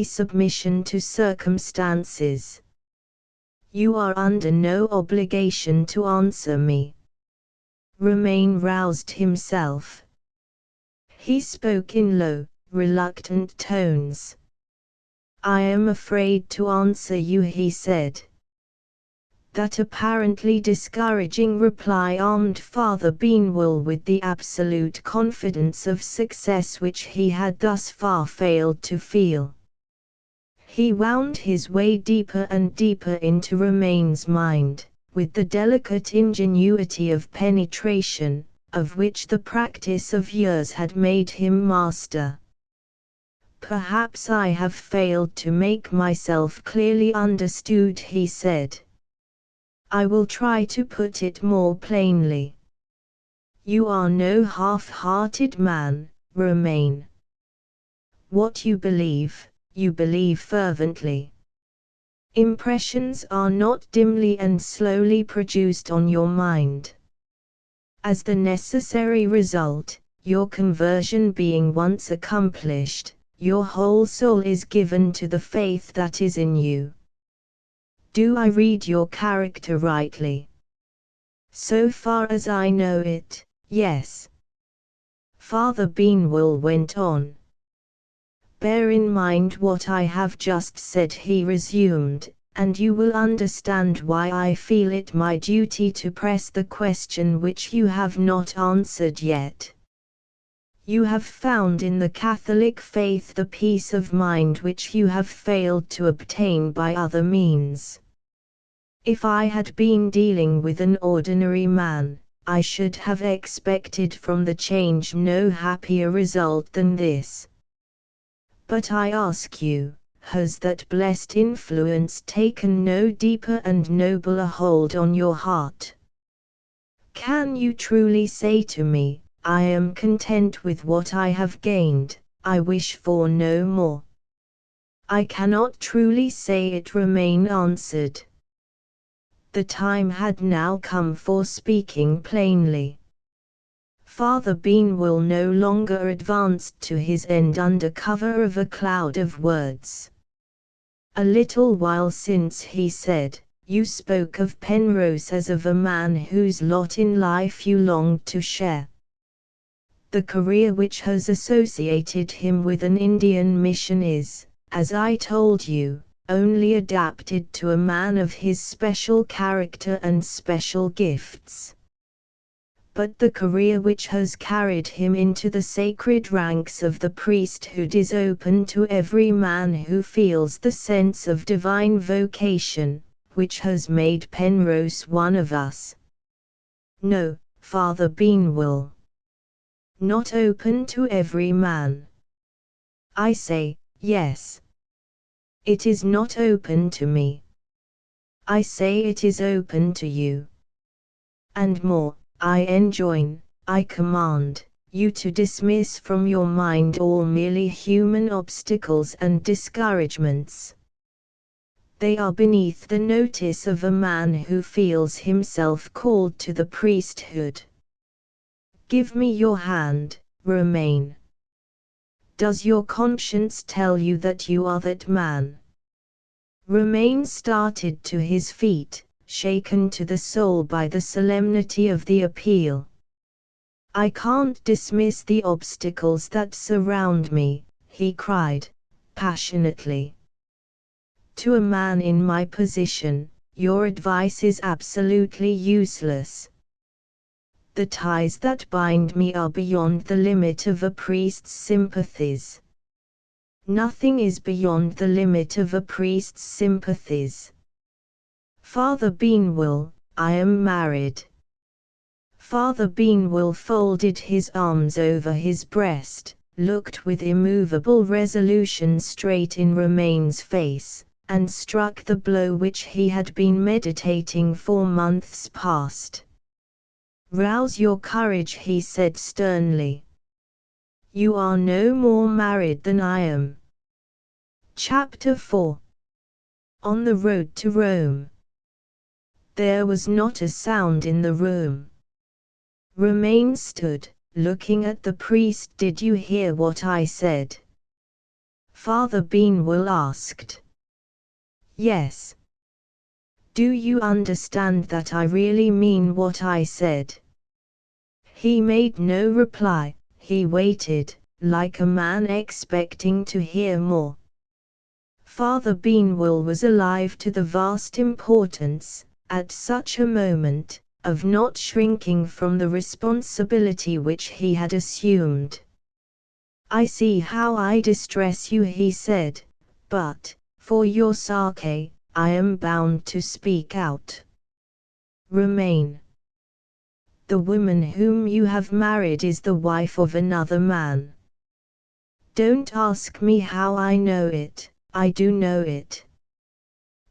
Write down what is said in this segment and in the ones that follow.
submission to circumstances. You are under no obligation to answer me. Romain roused himself. He spoke in low, reluctant tones. I am afraid to answer you, he said. That apparently discouraging reply armed Father Beanwell with the absolute confidence of success which he had thus far failed to feel. He wound his way deeper and deeper into Romain's mind, with the delicate ingenuity of penetration, of which the practice of years had made him master. Perhaps I have failed to make myself clearly understood, he said. I will try to put it more plainly. You are no half-hearted man, Romain. What you believe fervently. Impressions are not dimly and slowly produced on your mind. As the necessary result, your conversion being once accomplished, your whole soul is given to the faith that is in you. Do I read your character rightly? So far as I know it, yes. Father Beanwell went on. Bear in mind what I have just said, he resumed, and you will understand why I feel it my duty to press the question which you have not answered yet. You have found in the Catholic faith the peace of mind which you have failed to obtain by other means. If I had been dealing with an ordinary man, I should have expected from the change no happier result than this. But I ask you, has that blessed influence taken no deeper and nobler hold on your heart? Can you truly say to me, I am content with what I have gained, I wish for no more? I cannot truly say it, Romain answered. The time had now come for speaking plainly. Father Beanwell no longer advanced to his end under cover of a cloud of words. A little while since, he said, you spoke of Penrose as of a man whose lot in life you longed to share. The career which has associated him with an Indian mission is, as I told you, only adapted to a man of his special character and special gifts. But the career which has carried him into the sacred ranks of the priesthood is open to every man who feels the sense of divine vocation, which has made Penrose one of us. No, Father Beanwell. Not open to every man. I say, yes. It is not open to me. I say it is open to you. And more, I enjoin, I command, you to dismiss from your mind all merely human obstacles and discouragements. They are beneath the notice of a man who feels himself called to the priesthood. Give me your hand, Romain. Does your conscience tell you that you are that man? Romain started to his feet, shaken to the soul by the solemnity of the appeal. I can't dismiss the obstacles that surround me, he cried, passionately. To a man in my position, your advice is absolutely useless. The ties that bind me are beyond the limit of a priest's sympathies. Nothing is beyond the limit of a priest's sympathies. Father Beanwell, I am married. Father Beanwell folded his arms over his breast, looked with immovable resolution straight in Romain's face, and struck the blow which he had been meditating for months past. Rouse your courage, he said sternly. You are no more married than I am. Chapter 4. On the road to Rome. There was not a sound in the room. Romain stood, looking at the priest. Did you hear what I said? Father Beanwell asked. Yes. Do you understand that I really mean what I said? He made no reply. He waited, like a man expecting to hear more. Father Beanwell was alive to the vast importance, at such a moment, of not shrinking from the responsibility which he had assumed. I see how I distress you, he said, but, for your sake, I am bound to speak out. Remain. The woman whom you have married is the wife of another man. Don't ask me how I know it, I do know it.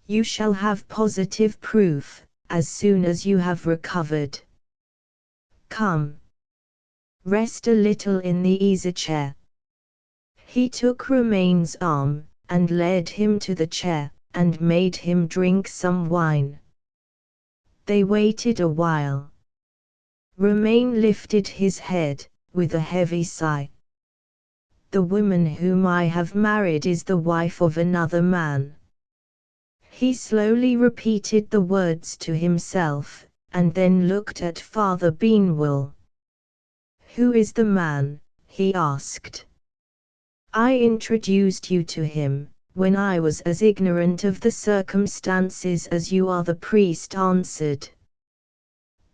You shall have positive proof, as soon as you have recovered. Come. Rest a little in the easy-chair. He took Romain's arm, and led him to the chair, and made him drink some wine. They waited a while. Romain lifted his head, with a heavy sigh. The woman whom I have married is the wife of another man. He slowly repeated the words to himself, and then looked at Father Beanwell. Who is the man? He asked. I introduced you to him, when I was as ignorant of the circumstances as you are, the priest answered.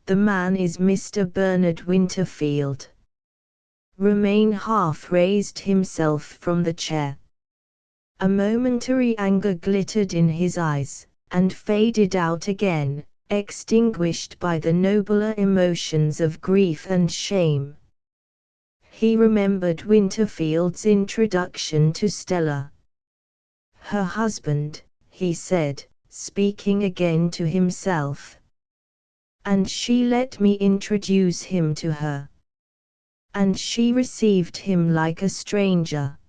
The man is Mr. Bernard Winterfield. Romain half raised himself from the chair. A momentary anger glittered in his eyes, and faded out again, extinguished by the nobler emotions of grief and shame. He remembered Winterfield's introduction to Stella. Her husband, he said, speaking again to himself. And she let me introduce him to her. And she received him like a stranger.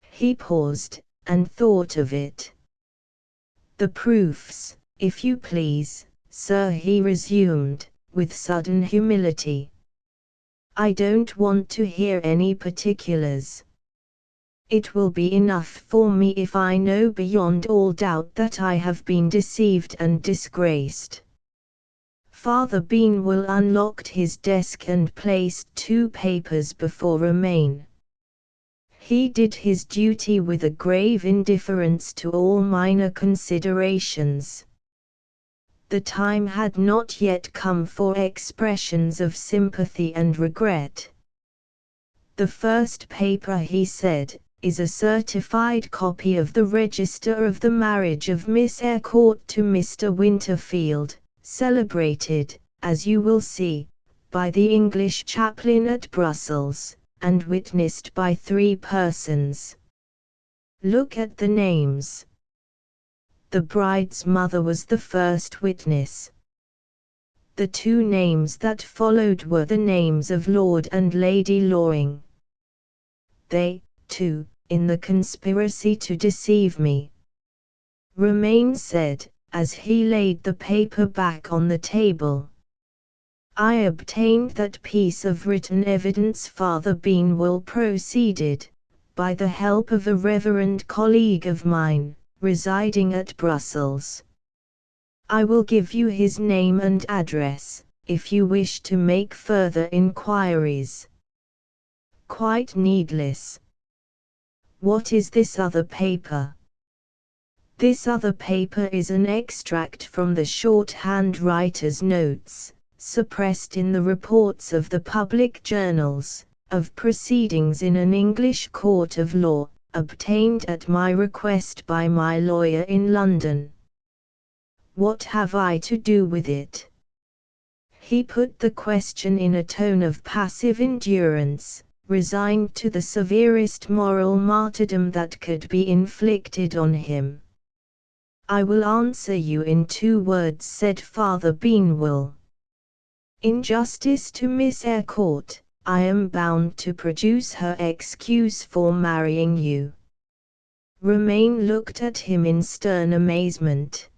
He paused, and thought of it. The proofs, if you please, sir, he resumed, with sudden humility. I don't want to hear any particulars. It will be enough for me if I know beyond all doubt that I have been deceived and disgraced. Father Beanwell unlocked his desk and placed 2 papers before Romain. He did his duty with a grave indifference to all minor considerations. The time had not yet come for expressions of sympathy and regret. The first paper, he said, is a certified copy of the register of the marriage of Miss Eyrecourt to Mr. Winterfield, celebrated, as you will see, by the English chaplain at Brussels, and witnessed by 3 persons. Look at the names. The bride's mother was the first witness. The 2 names that followed were the names of Lord and Lady Loring. They, too, in the conspiracy to deceive me. Romain said, as he laid the paper back on the table. I obtained that piece of written evidence, Father Beanwell proceeded, by the help of a reverend colleague of mine, residing at Brussels. I will give you his name and address, if you wish to make further inquiries. Quite needless. What is this other paper? This other paper is an extract from the shorthand writer's notes, suppressed in the reports of the public journals, of proceedings in an English court of law, obtained at my request by my lawyer in London. What have I to do with it? He put the question in a tone of passive endurance, resigned to the severest moral martyrdom that could be inflicted on him. I will answer you in 2 words, said Father Beanwell. In justice to Miss Eyrecourt, I am bound to produce her excuse for marrying you. Romain looked at him in stern amazement.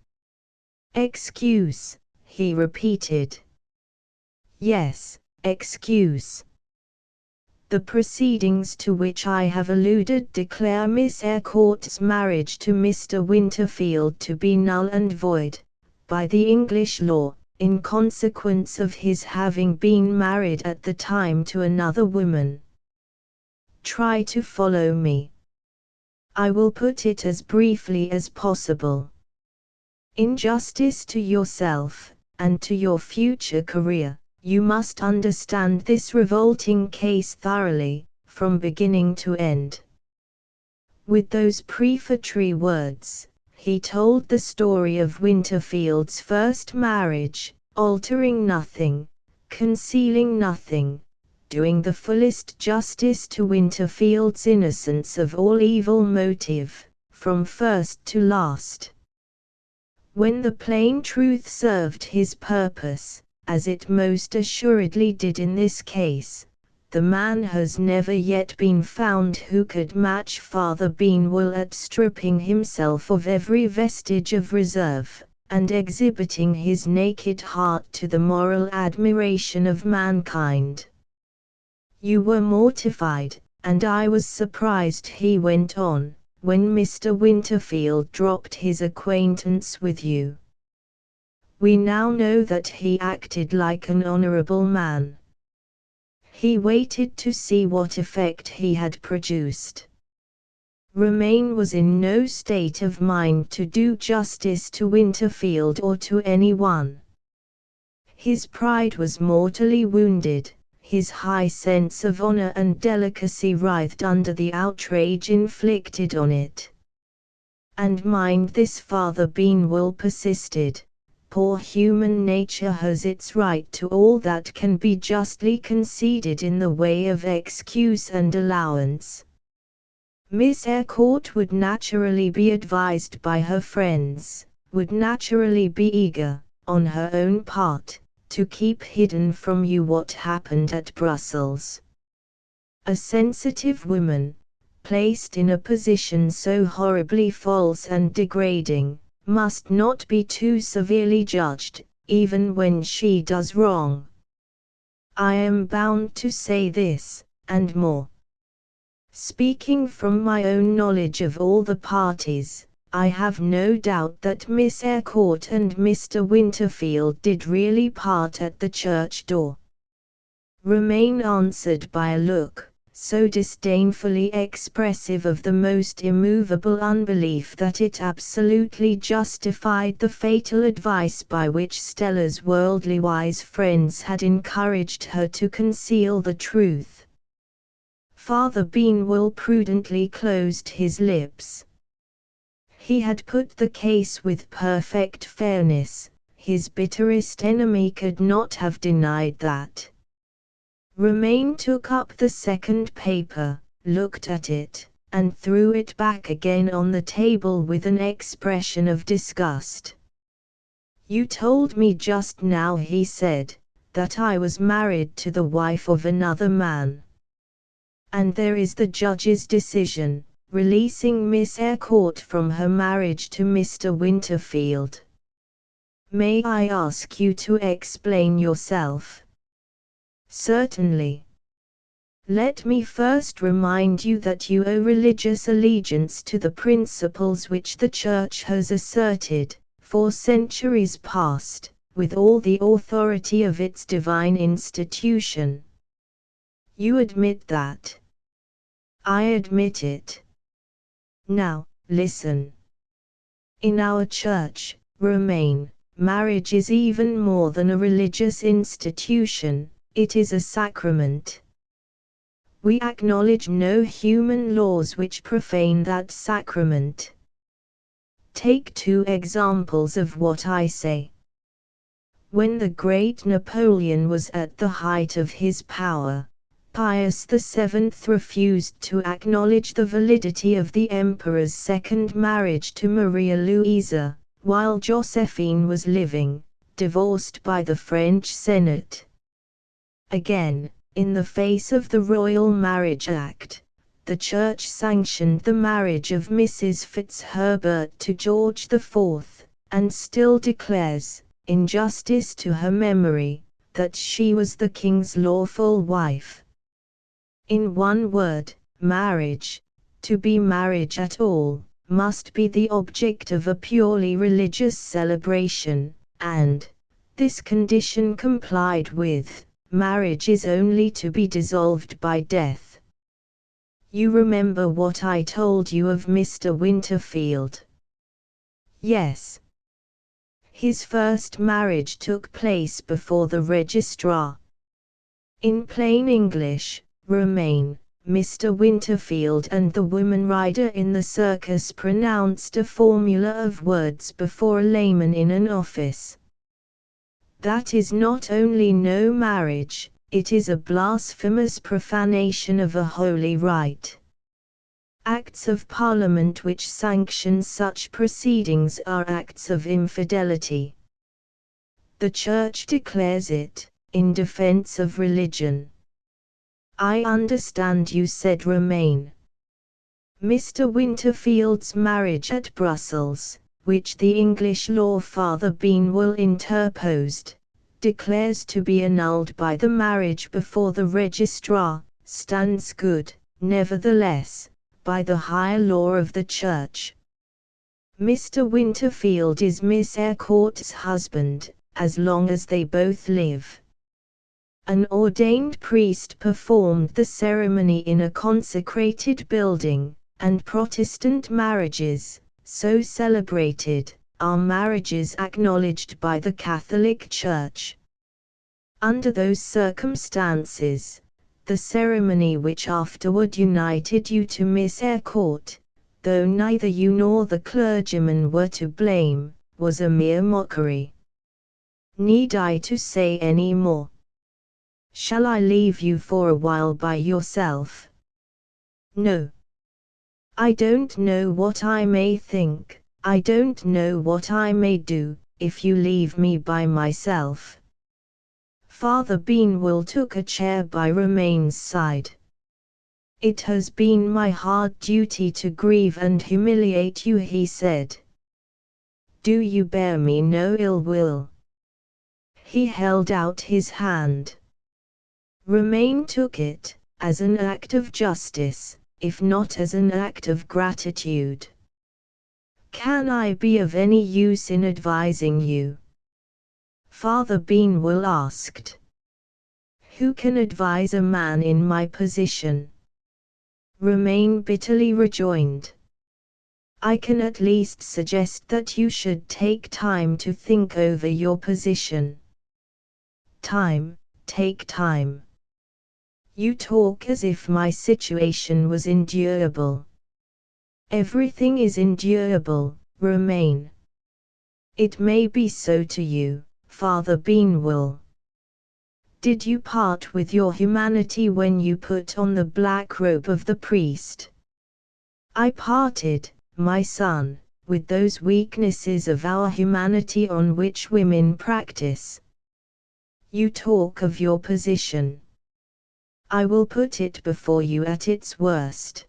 Excuse, he repeated. Yes, excuse. The proceedings to which I have alluded declare Miss Eyrecourt's marriage to Mr. Winterfield to be null and void, by the English law, in consequence of his having been married at the time to another woman. Try to follow me. I will put it as briefly as possible. In justice to yourself, and to your future career, you must understand this revolting case thoroughly, from beginning to end. With those prefatory words, he told the story of Winterfield's first marriage, altering nothing, concealing nothing, doing the fullest justice to Winterfield's innocence of all evil motive, from first to last. When the plain truth served his purpose, as it most assuredly did in this case, the man has never yet been found who could match Father Benwell at stripping himself of every vestige of reserve, and exhibiting his naked heart to the moral admiration of mankind. You were mortified, and I was surprised, he went on, when Mr. Winterfield dropped his acquaintance with you. We now know that he acted like an honourable man. He waited to see what effect he had produced. Romaine was in no state of mind to do justice to Winterfield or to anyone. His pride was mortally wounded, his high sense of honour and delicacy writhed under the outrage inflicted on it. And mind this, Father Benwell persisted, poor human nature has its right to all that can be justly conceded in the way of excuse and allowance. Miss Eyrecourt would naturally be advised by her friends, would naturally be eager, on her own part, to keep hidden from you what happened at Brussels. A sensitive woman, placed in a position so horribly false and degrading, must not be too severely judged, even when she does wrong. I am bound to say this, and more. Speaking from my own knowledge of all the parties, I have no doubt that Miss Eyrecourt and Mr. Winterfield did really part at the church door. Romaine answered by a look, so disdainfully expressive of the most immovable unbelief that it absolutely justified the fatal advice by which Stella's worldly wise friends had encouraged her to conceal the truth. Father Benwell prudently closed his lips. He had put the case with perfect fairness, his bitterest enemy could not have denied that. Romaine took up the second paper, looked at it, and threw it back again on the table with an expression of disgust. You told me just now, he said, that I was married to the wife of another man. And there is the judge's decision, releasing Miss Eyrecourt from her marriage to Mr. Winterfield. May I ask you to explain yourself? Certainly. Let me first remind you that you owe religious allegiance to the principles which the Church has asserted, for centuries past, with all the authority of its divine institution. You admit that? I admit it. Now, listen. In our Church, Romaine, marriage is even more than a religious institution, it is a sacrament. We acknowledge no human laws which profane that sacrament. Take two examples of what I say. When the great Napoleon was at the height of his power, Pius VII refused to acknowledge the validity of the Emperor's second marriage to Maria Louisa, while Josephine was living, divorced by the French Senate. Again, in the face of the Royal Marriage Act, the Church sanctioned the marriage of Mrs. Fitzherbert to George IV, and still declares, in justice to her memory, that she was the King's lawful wife. In one word, marriage, to be marriage at all, must be the object of a purely religious celebration, and, this condition complied with, marriage is only to be dissolved by death. You remember what I told you of Mr. Winterfield? Yes. His first marriage took place before the registrar. In plain English, Romain, Mr. Winterfield and the woman rider in the circus pronounced a formula of words before a layman in an office. That is not only no marriage, it is a blasphemous profanation of a holy rite. Acts of Parliament which sanction such proceedings are acts of infidelity. The Church declares it, in defense of religion. I understand you, said Romain. Mr. Winterfield's marriage at Brussels, which the English law Father Beanwell interposed, declares to be annulled by the marriage before the registrar, stands good, nevertheless, by the higher law of the Church. Mr. Winterfield is Miss Eyrecourt's husband, as long as they both live. An ordained priest performed the ceremony in a consecrated building, and Protestant marriages, so celebrated, are marriages acknowledged by the Catholic Church. Under those circumstances, the ceremony which afterward united you to Miss Eyrecourt, though neither you nor the clergyman were to blame, was a mere mockery. Need I to say any more? Shall I leave you for a while by yourself? No. I don't know what I may think, I don't know what I may do, if you leave me by myself. Father Beanwell took a chair by Romain's side. It has been my hard duty to grieve and humiliate you, he said. Do you bear me no ill will? He held out his hand. Romain took it, as an act of justice, if not as an act of gratitude. Can I be of any use in advising you? Father Beanwell asked. Who can advise a man in my position? Romain bitterly rejoined. I can at least suggest that you should take time to think over your position. Time, take time. You talk as if my situation was endurable. Everything is endurable, Romain. It may be so to you, Father Beanwell. Did you part with your humanity when you put on the black robe of the priest? I parted, my son, with those weaknesses of our humanity on which women practice. You talk of your position. I will put it before you at its worst.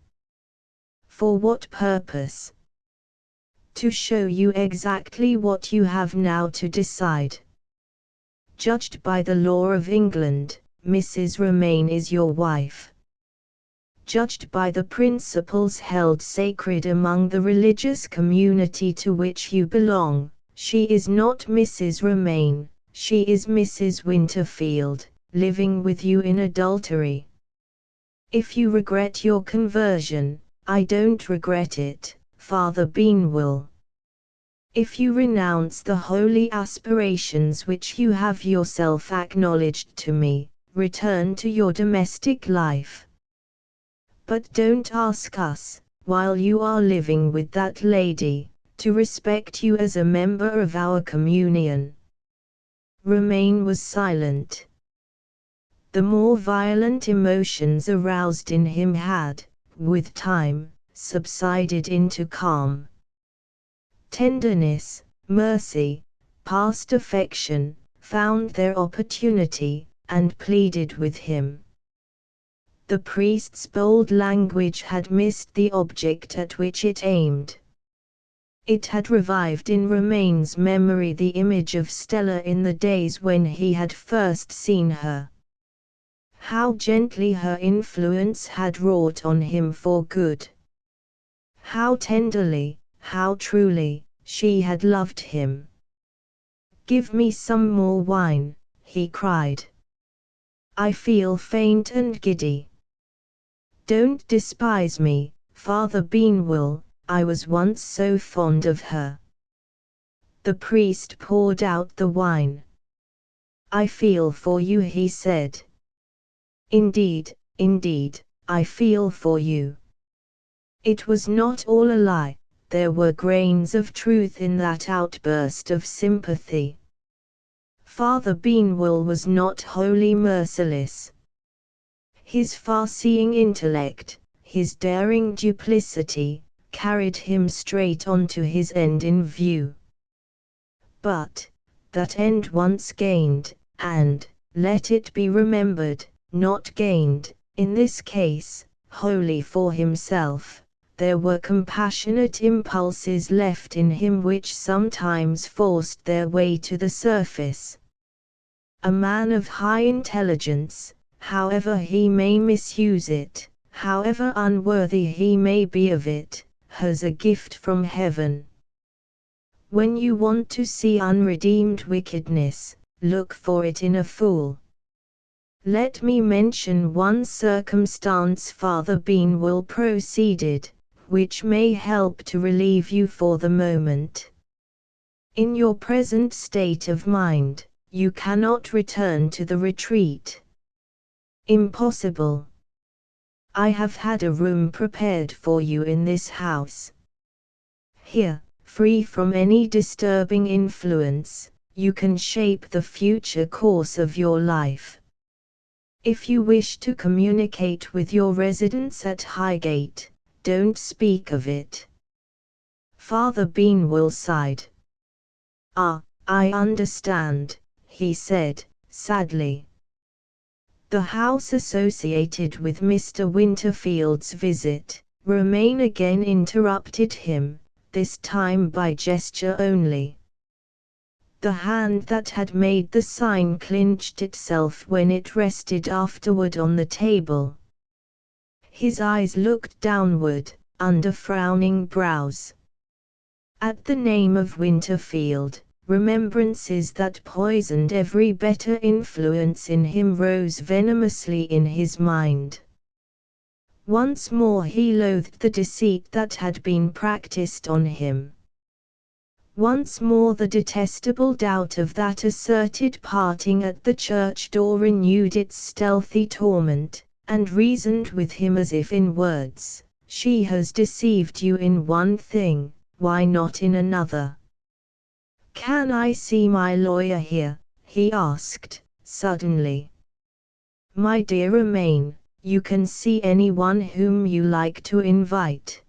For what purpose? To show you exactly what you have now to decide. Judged by the law of England, Mrs. Romain is your wife. Judged by the principles held sacred among the religious community to which you belong, she is not Mrs. Romain, she is Mrs. Winterfield, living with you in adultery. If you regret your conversion, I don't regret it, Father Beanwell. If you renounce the holy aspirations which you have yourself acknowledged to me, return to your domestic life. But don't ask us, while you are living with that lady, to respect you as a member of our communion. Romain was silent. The more violent emotions aroused in him had, with time, subsided into calm. Tenderness, mercy, past affection, found their opportunity, and pleaded with him. The priest's bold language had missed the object at which it aimed. It had revived in Romain's memory the image of Stella in the days when he had first seen her. How gently her influence had wrought on him for good. How tenderly, how truly, she had loved him. "Give me some more wine," he cried. "I feel faint and giddy." "Don't despise me, Father Beanwell, I was once so fond of her." The priest poured out the wine. "I feel for you," he said. "Indeed, indeed, I feel for you." It was not all a lie, there were grains of truth in that outburst of sympathy. Father Beanwell was not wholly merciless. His far-seeing intellect, his daring duplicity, carried him straight on to his end in view. But, that end once gained, and, let it be remembered, not gained, in this case, wholly for himself, there were compassionate impulses left in him which sometimes forced their way to the surface. A man of high intelligence, however he may misuse it, however unworthy he may be of it, has a gift from heaven. When you want to see unredeemed wickedness, look for it in a fool. Let me mention one circumstance, Father Beanwell proceeded, which may help to relieve you for the moment. In your present state of mind, you cannot return to the retreat. Impossible. I have had a room prepared for you in this house. Here, free from any disturbing influence, you can shape the future course of your life. If you wish to communicate with your residents at Highgate, don't speak of it." Father Beanwell sighed. "Ah, I understand," he said, sadly. The house associated with Mr. Winterfield's visit, Romaine again interrupted him, this time by gesture only. The hand that had made the sign clenched itself when it rested afterward on the table. His eyes looked downward, under frowning brows. At the name of Winterfield, remembrances that poisoned every better influence in him rose venomously in his mind. Once more he loathed the deceit that had been practiced on him. Once more the detestable doubt of that asserted parting at the church door renewed its stealthy torment, and reasoned with him as if in words, "She has deceived you in one thing, why not in another?" "Can I see my lawyer here?" he asked, suddenly. "My dear Romaine, you can see anyone whom you like to invite.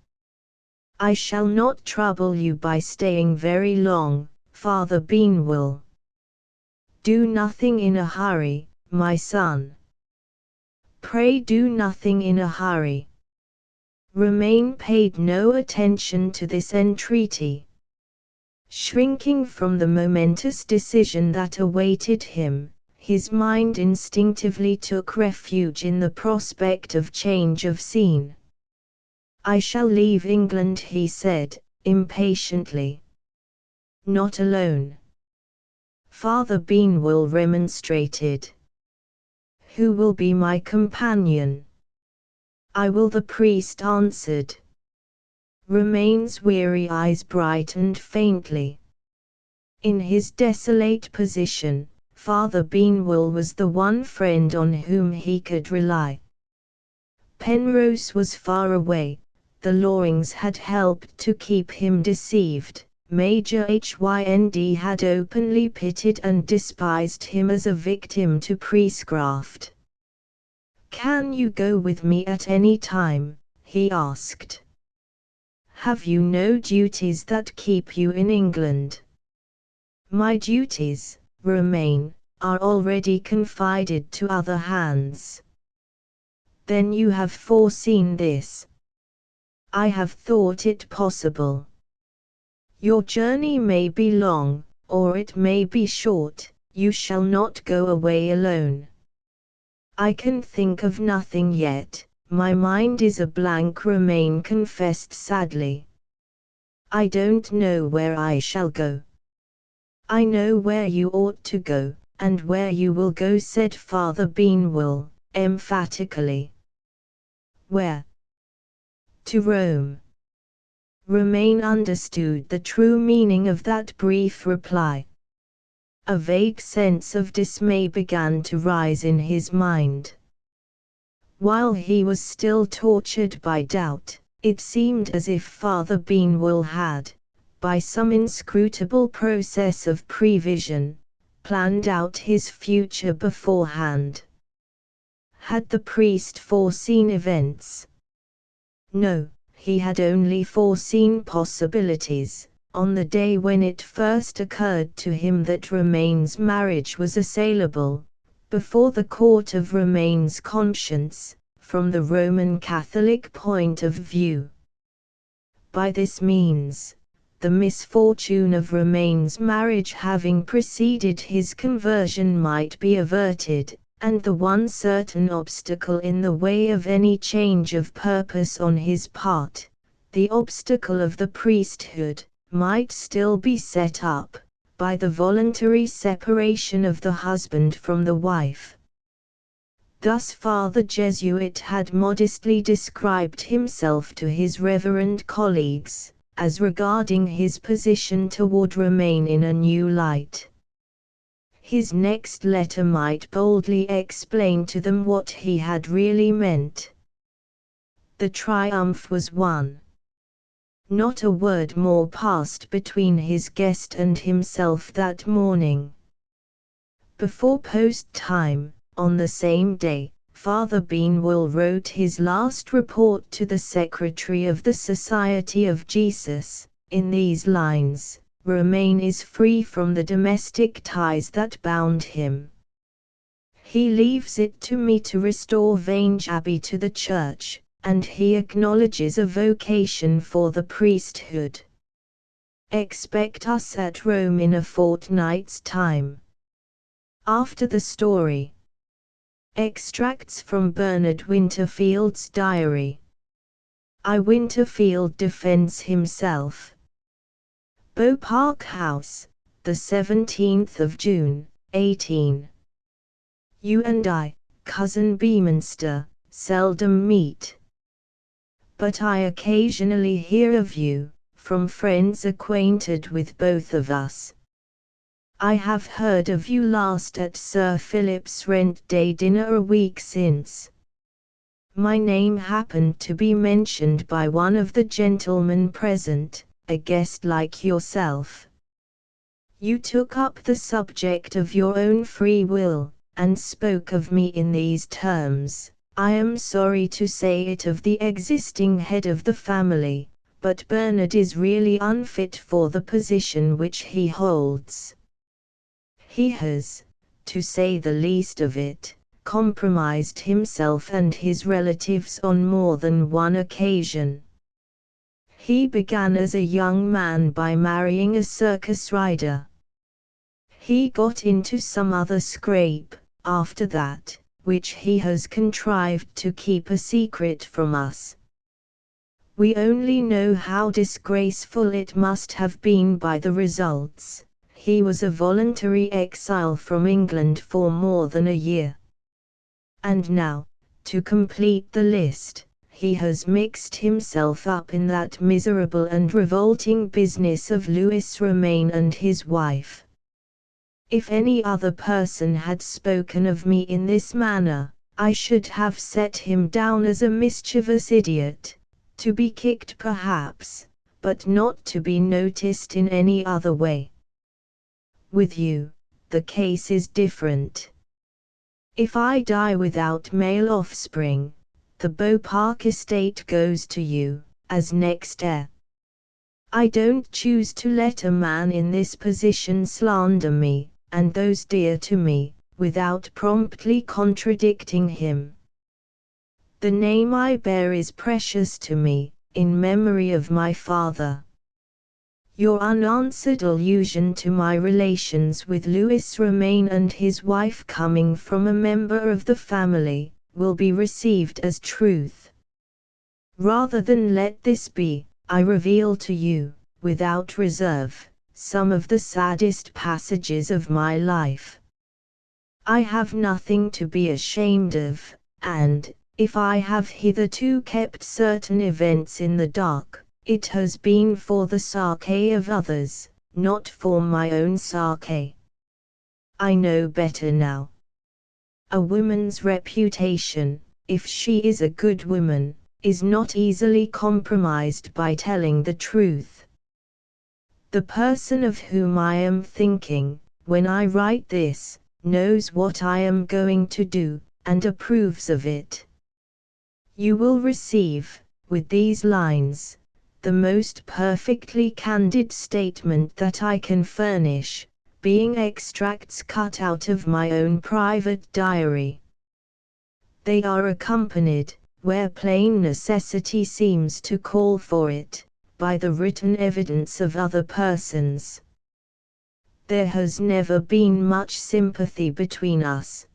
I shall not trouble you by staying very long, Father Beanwell. Do nothing in a hurry, my son. Pray do nothing in a hurry." Romaine paid no attention to this entreaty. Shrinking from the momentous decision that awaited him, his mind instinctively took refuge in the prospect of change of scene. "I shall leave England," he said, impatiently. "Not alone." Father Beanwell remonstrated. "Who will be my companion?" "I will," the priest answered. Romaine's weary eyes brightened faintly. In his desolate position, Father Beanwell was the one friend on whom he could rely. Penrose was far away, the Lorings had helped to keep him deceived, Major Hynd had openly pitied and despised him as a victim to priestcraft. "Can you go with me at any time?" he asked. "Have you no duties that keep you in England?" "My duties, Romaine, are already confided to other hands." "Then you have foreseen this?" "I have thought it possible. Your journey may be long, or it may be short, you shall not go away alone. I can think of nothing yet, my mind is a blank, Romain confessed sadly. I don't know where I shall go. I know where you ought to go, and where you will go, said Father Benwell, emphatically. Where? To Rome. Romain understood the true meaning of that brief reply. A vague sense of dismay began to rise in his mind. While he was still tortured by doubt, it seemed as if Father Benwell had, by some inscrutable process of prevision, planned out his future beforehand. Had the priest foreseen events? No, he had only foreseen possibilities. On the day when it first occurred to him that Romain's marriage was assailable, before the court of Romain's conscience, from the Roman Catholic point of view. By this means, the misfortune of Romain's marriage having preceded his conversion might be averted, and the one certain obstacle in the way of any change of purpose on his part, the obstacle of the priesthood, might still be set up, by the voluntary separation of the husband from the wife. Thus far the Jesuit had modestly described himself to his reverend colleagues, as regarding his position toward Romain in a new light. His next letter might boldly explain to them what he had really meant. The triumph was won. Not a word more passed between his guest and himself that morning. Before post time, on the same day, Father Benwell wrote his last report to the Secretary of the Society of Jesus, in these lines: Romain is free from the domestic ties that bound him. He leaves it to me to restore Vange Abbey to the Church, and he acknowledges a vocation for the priesthood. Expect us at Rome in a fortnight's time. After the story. Extracts from Bernard Winterfield's diary. I. Winterfield defends himself. Bow Park House, the 17th of June, 18. You and I, Cousin Beaminster, seldom meet. But I occasionally hear of you, from friends acquainted with both of us. I have heard of you last at Sir Philip's Rent-day dinner a week since. My name happened to be mentioned by one of the gentlemen present, a guest like yourself. You took up the subject of your own free will, and spoke of me in these terms: I am sorry to say it of the existing head of the family, but Bernard is really unfit for the position which he holds. He has, to say the least of it, compromised himself and his relatives on more than one occasion. He began as a young man by marrying a circus rider. He got into some other scrape, after that, which he has contrived to keep a secret from us. We only know how disgraceful it must have been by the results. He was a voluntary exile from England for more than a year. And now, to complete the list, he has mixed himself up in that miserable and revolting business of Louis Romain and his wife. If any other person had spoken of me in this manner, I should have set him down as a mischievous idiot, to be kicked perhaps, but not to be noticed in any other way. With you, the case is different. If I die without male offspring, the Bow Park estate goes to you, as next heir. I don't choose to let a man in this position slander me, and those dear to me, without promptly contradicting him. The name I bear is precious to me, in memory of my father. Your unanswered allusion to my relations with Louis Romaine and his wife coming from a member of the family, will be received as truth. Rather than let this be, I reveal to you, without reserve, some of the saddest passages of my life. I have nothing to be ashamed of, and, if I have hitherto kept certain events in the dark, it has been for the sake of others, not for my own sake. I know better now. A woman's reputation, if she is a good woman, is not easily compromised by telling the truth. The person of whom I am thinking, when I write this, knows what I am going to do, and approves of it. You will receive, with these lines, the most perfectly candid statement that I can furnish, being extracts cut out of my own private diary. They are accompanied, where plain necessity seems to call for it, by the written evidence of other persons. There has never been much sympathy between us.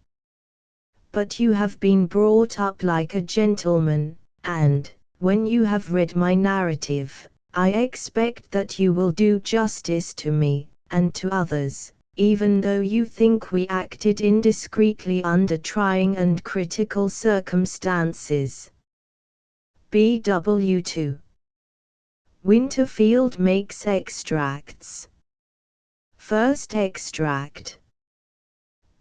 But you have been brought up like a gentleman, and, when you have read my narrative, I expect that you will do justice to me, and to others, even though you think we acted indiscreetly under trying and critical circumstances. BW2. Winterfield makes extracts. First extract.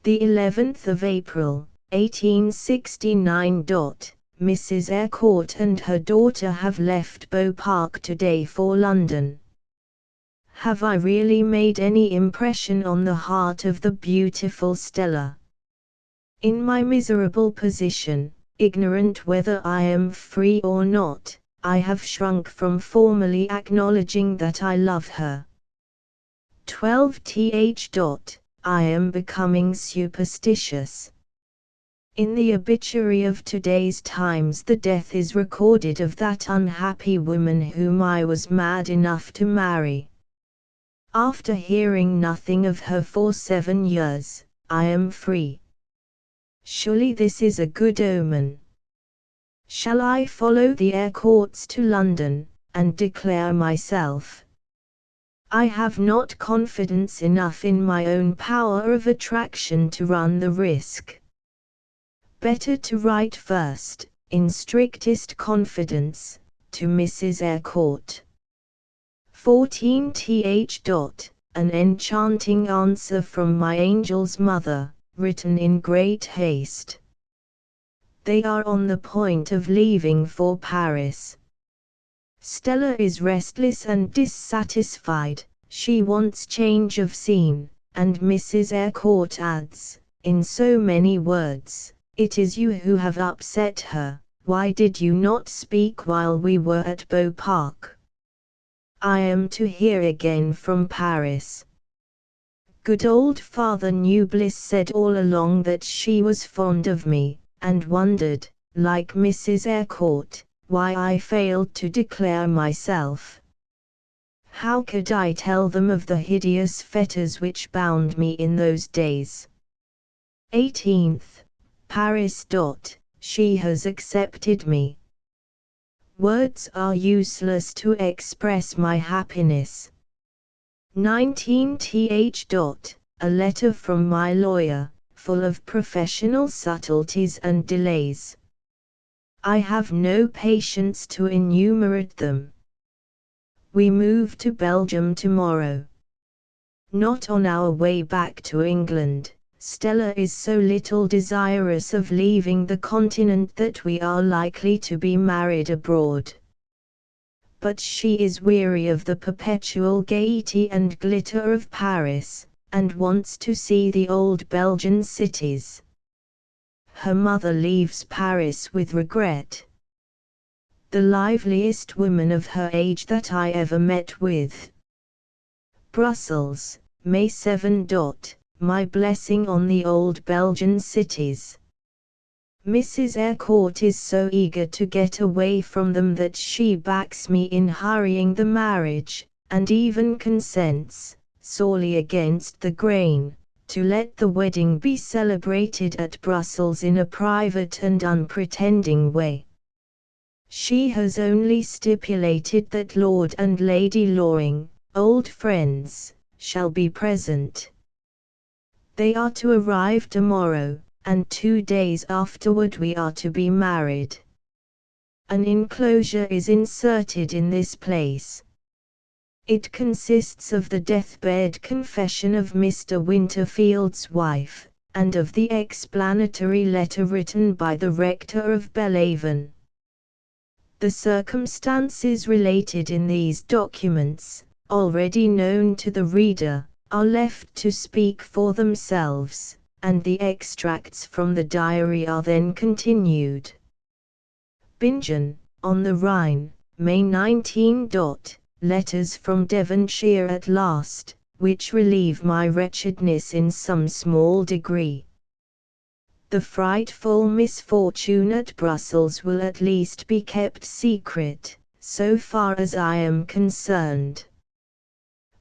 The 11th of April, 1869. Mrs. Eyrecourt and her daughter have left Bow Park today for London. Have I really made any impression on the heart of the beautiful Stella? In my miserable position, ignorant whether I am free or not, I have shrunk from formally acknowledging that I love her. 12th. I am becoming superstitious. In the obituary of today's Times the death is recorded of that unhappy woman whom I was mad enough to marry. After hearing nothing of her for 7 years, I am free. Surely this is a good omen. Shall I follow the Eyrecourts to London, and declare myself? I have not confidence enough in my own power of attraction to run the risk. Better to write first, in strictest confidence, to Mrs. Eyrecourt. 14th. An enchanting answer from my angel's mother, written in great haste. They are on the point of leaving for Paris. Stella is restless and dissatisfied, she wants change of scene, and Mrs. Eyrecourt adds, in so many words, "It is you who have upset her, why did you not speak while we were at Bow Park?" I am to hear again from Paris. Good old Father Newbliss said all along that she was fond of me, and wondered, like Mrs. Eyrecourt, why I failed to declare myself. How could I tell them of the hideous fetters which bound me in those days? 18th. Paris. She has accepted me. Words are useless to express my happiness. 19th. A letter from my lawyer, full of professional subtleties and delays. I have no patience to enumerate them. We move to Belgium tomorrow. Not on our way back to England. Stella is so little desirous of leaving the continent that we are likely to be married abroad. But she is weary of the perpetual gaiety and glitter of Paris, and wants to see the old Belgian cities. Her mother leaves Paris with regret. The liveliest woman of her age that I ever met with. Brussels, May 7. My blessing on the old Belgian cities. Mrs. Eyrecourt is so eager to get away from them that she backs me in hurrying the marriage, and even consents, sorely against the grain, to let the wedding be celebrated at Brussels in a private and unpretending way. She has only stipulated that Lord and Lady Loring, old friends, shall be present. They are to arrive tomorrow, and 2 days afterward we are to be married. An enclosure is inserted in this place. It consists of the deathbed confession of Mr. Winterfield's wife, and of the explanatory letter written by the rector of Belhaven. The circumstances related in these documents, already known to the reader, are left to speak for themselves, and the extracts from the diary are then continued. Bingen, on the Rhine, May 19. Letters from Devonshire at last, which relieve my wretchedness in some small degree. The frightful misfortune at Brussels will at least be kept secret, so far as I am concerned.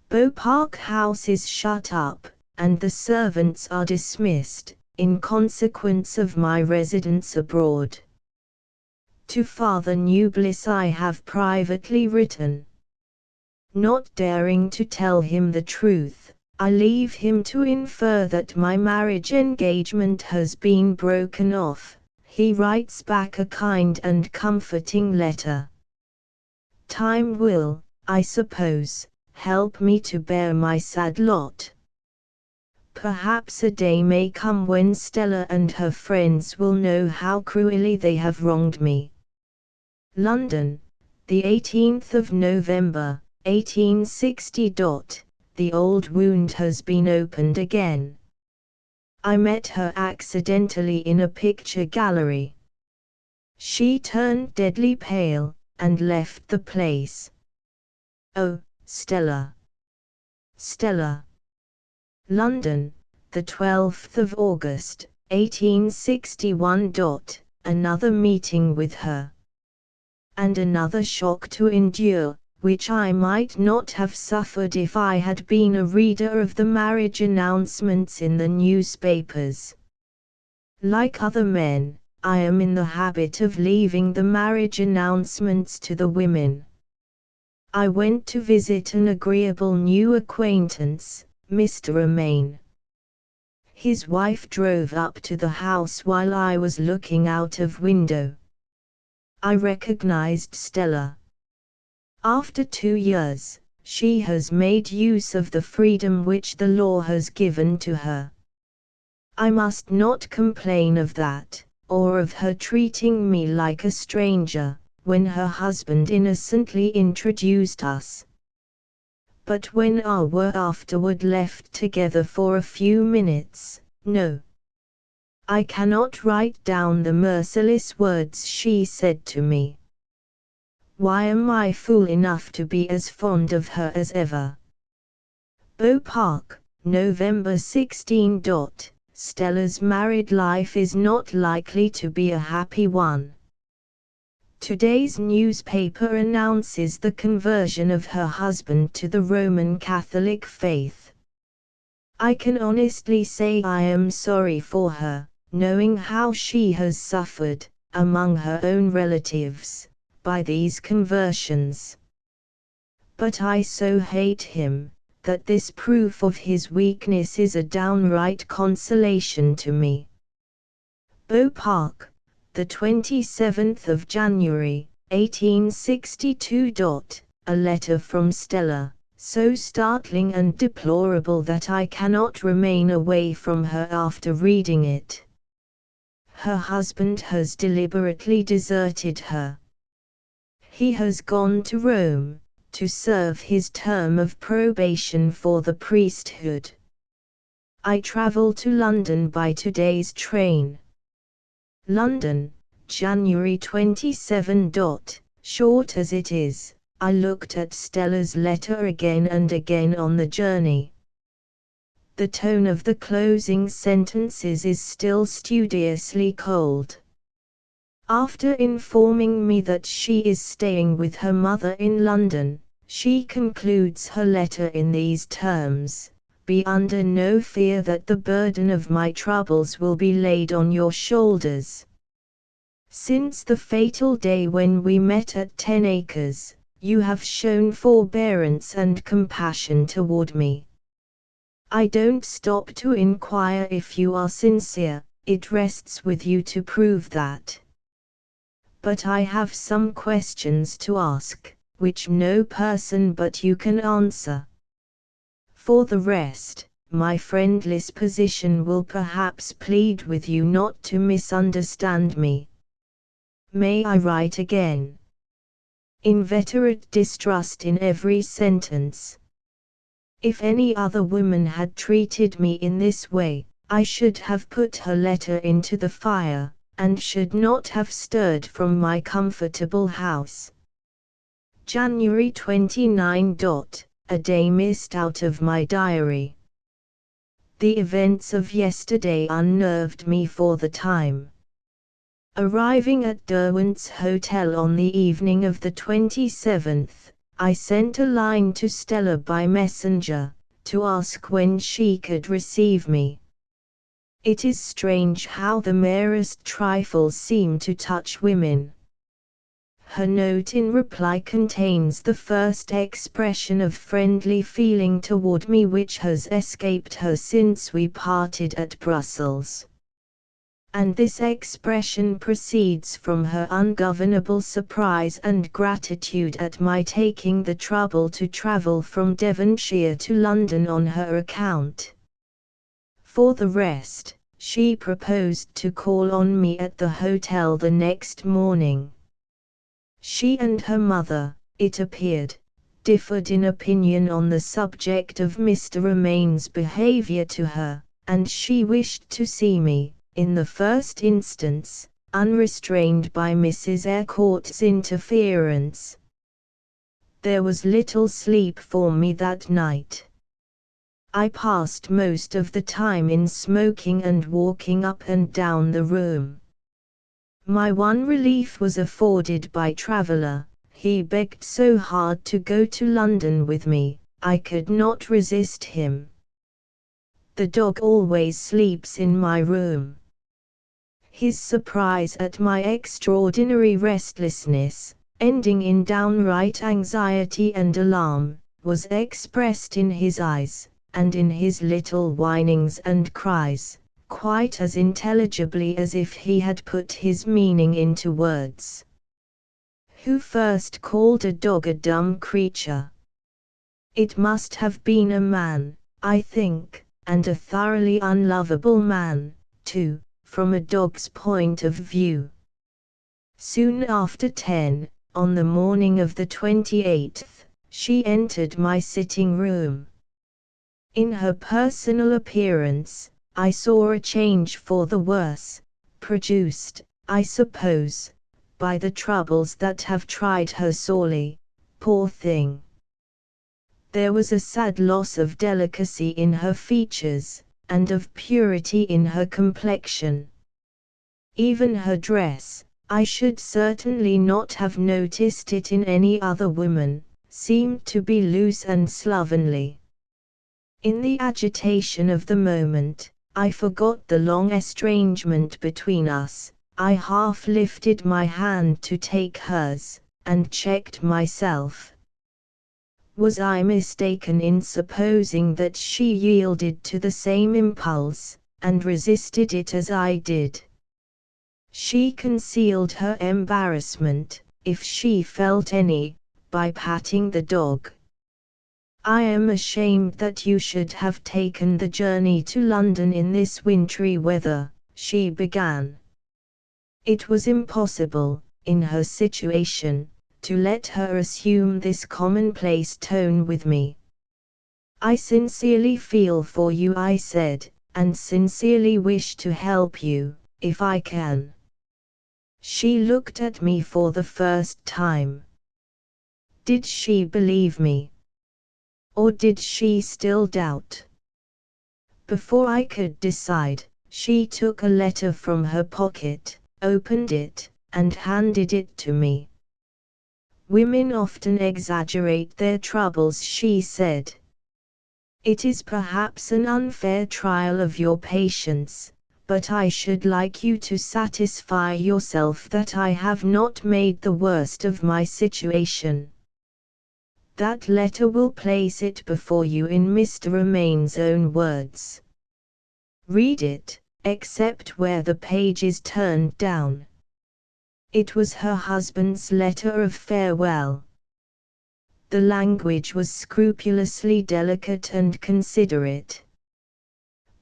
Beaupark House is shut up, and the servants are dismissed, in consequence of my residence abroad. To Father Newbliss I have privately written. Not daring to tell him the truth, I leave him to infer that my marriage engagement has been broken off. He writes back a kind and comforting letter. Time will, I suppose, help me to bear my sad lot. Perhaps a day may come when Stella and her friends will know how cruelly they have wronged me. London, the 18th of November, 1860. The old wound has been opened again. I met her accidentally in a picture gallery. She turned deadly pale, and left the place. Oh, Stella! Stella! London, the 12th of August, 1861. Another meeting with her. And another shock to endure, which I might not have suffered if I had been a reader of the marriage announcements in the newspapers. Like other men, I am in the habit of leaving the marriage announcements to the women. I went to visit an agreeable new acquaintance, Mr. Romaine. His wife drove up to the house while I was looking out of window. I recognized Stella. After 2 years, she has made use of the freedom which the law has given to her. I must not complain of that, or of her treating me like a stranger, when her husband innocently introduced us. But when we were afterward left together for a few minutes, no. I cannot write down the merciless words she said to me. Why am I fool enough to be as fond of her as ever? Beaupark, November 16. Stella's married life is not likely to be a happy one. Today's newspaper announces the conversion of her husband to the Roman Catholic faith. I can honestly say I am sorry for her, knowing how she has suffered, among her own relatives, by these conversions. But I so hate him, that this proof of his weakness is a downright consolation to me. Beaupark, the 27th of January, 1862. A letter from Stella, so startling and deplorable that I cannot remain away from her after reading it. Her husband has deliberately deserted her. He has gone to Rome, to serve his term of probation for the priesthood. I travel to London by today's train. London, January 27. Short as it is, I looked at Stella's letter again and again on the journey. The tone of the closing sentences is still studiously cold. After informing me that she is staying with her mother in London, She concludes her letter in these terms: "Be under no fear that the burden of my troubles will be laid on your shoulders. Since the fatal day when we met at 10 Acres, you have shown forbearance and compassion toward me. I don't stop to inquire if you are sincere, it rests with you to prove that. But I have some questions to ask, which no person but you can answer. For the rest, my friendless position will perhaps plead with you not to misunderstand me. May I write again? Inveterate distrust in every sentence. If any other woman had treated me in this way, I should have put her letter into the fire, and should not have stirred from my comfortable house. January 29. A day missed out of my diary. The events of yesterday unnerved me for the time. Arriving at Derwent's Hotel on the evening of the 27th, I sent a line to Stella by messenger, to ask when she could receive me. It is strange how the merest trifles seem to touch women. Her note in reply contains the first expression of friendly feeling toward me which has escaped her since we parted at Brussels. And this expression proceeds from her ungovernable surprise and gratitude at my taking the trouble to travel from Devonshire to London on her account. For the rest, she proposed to call on me at the hotel the next morning. She and her mother, it appeared, differed in opinion on the subject of Mr. Romain's behaviour to her, and she wished to see me, in the first instance, unrestrained by Mrs. Eyrecourt's interference. There was little sleep for me that night. I passed most of the time in smoking and walking up and down the room. My one relief was afforded by Traveller. He begged so hard to go to London with me, I could not resist him. The dog always sleeps in my room. His surprise at my extraordinary restlessness, ending in downright anxiety and alarm, was expressed in his eyes, and in his little whinings and cries, quite as intelligibly as if he had put his meaning into words. Who first called a dog a dumb creature? It must have been a man, I think, and a thoroughly unlovable man, too, from a dog's point of view. Soon after 10, on the morning of the 28th, she entered my sitting room. In her personal appearance, I saw a change for the worse, produced, I suppose, by the troubles that have tried her sorely, poor thing. There was a sad loss of delicacy in her features, and of purity in her complexion. Even her dress, I should certainly not have noticed it in any other woman, seemed to be loose and slovenly. In the agitation of the moment, I forgot the long estrangement between us. I half lifted my hand to take hers, and checked myself. Was I mistaken in supposing that she yielded to the same impulse, and resisted it as I did? She concealed her embarrassment, if she felt any, by patting the dog. I am ashamed that you should have taken the journey to London in this wintry weather, she began. It was impossible, in her situation, to let her assume this commonplace tone with me. I sincerely feel for you, I said, and sincerely wish to help you, if I can. She looked at me for the first time. Did she believe me? Or did she still doubt? Before I could decide, she took a letter from her pocket, opened it, and handed it to me. Women often exaggerate their troubles, she said. It is perhaps an unfair trial of your patience, but I should like you to satisfy yourself that I have not made the worst of my situation. That letter will place it before you in Mr. Romain's own words. Read it, except where the page is turned down. It was her husband's letter of farewell. The language was scrupulously delicate and considerate.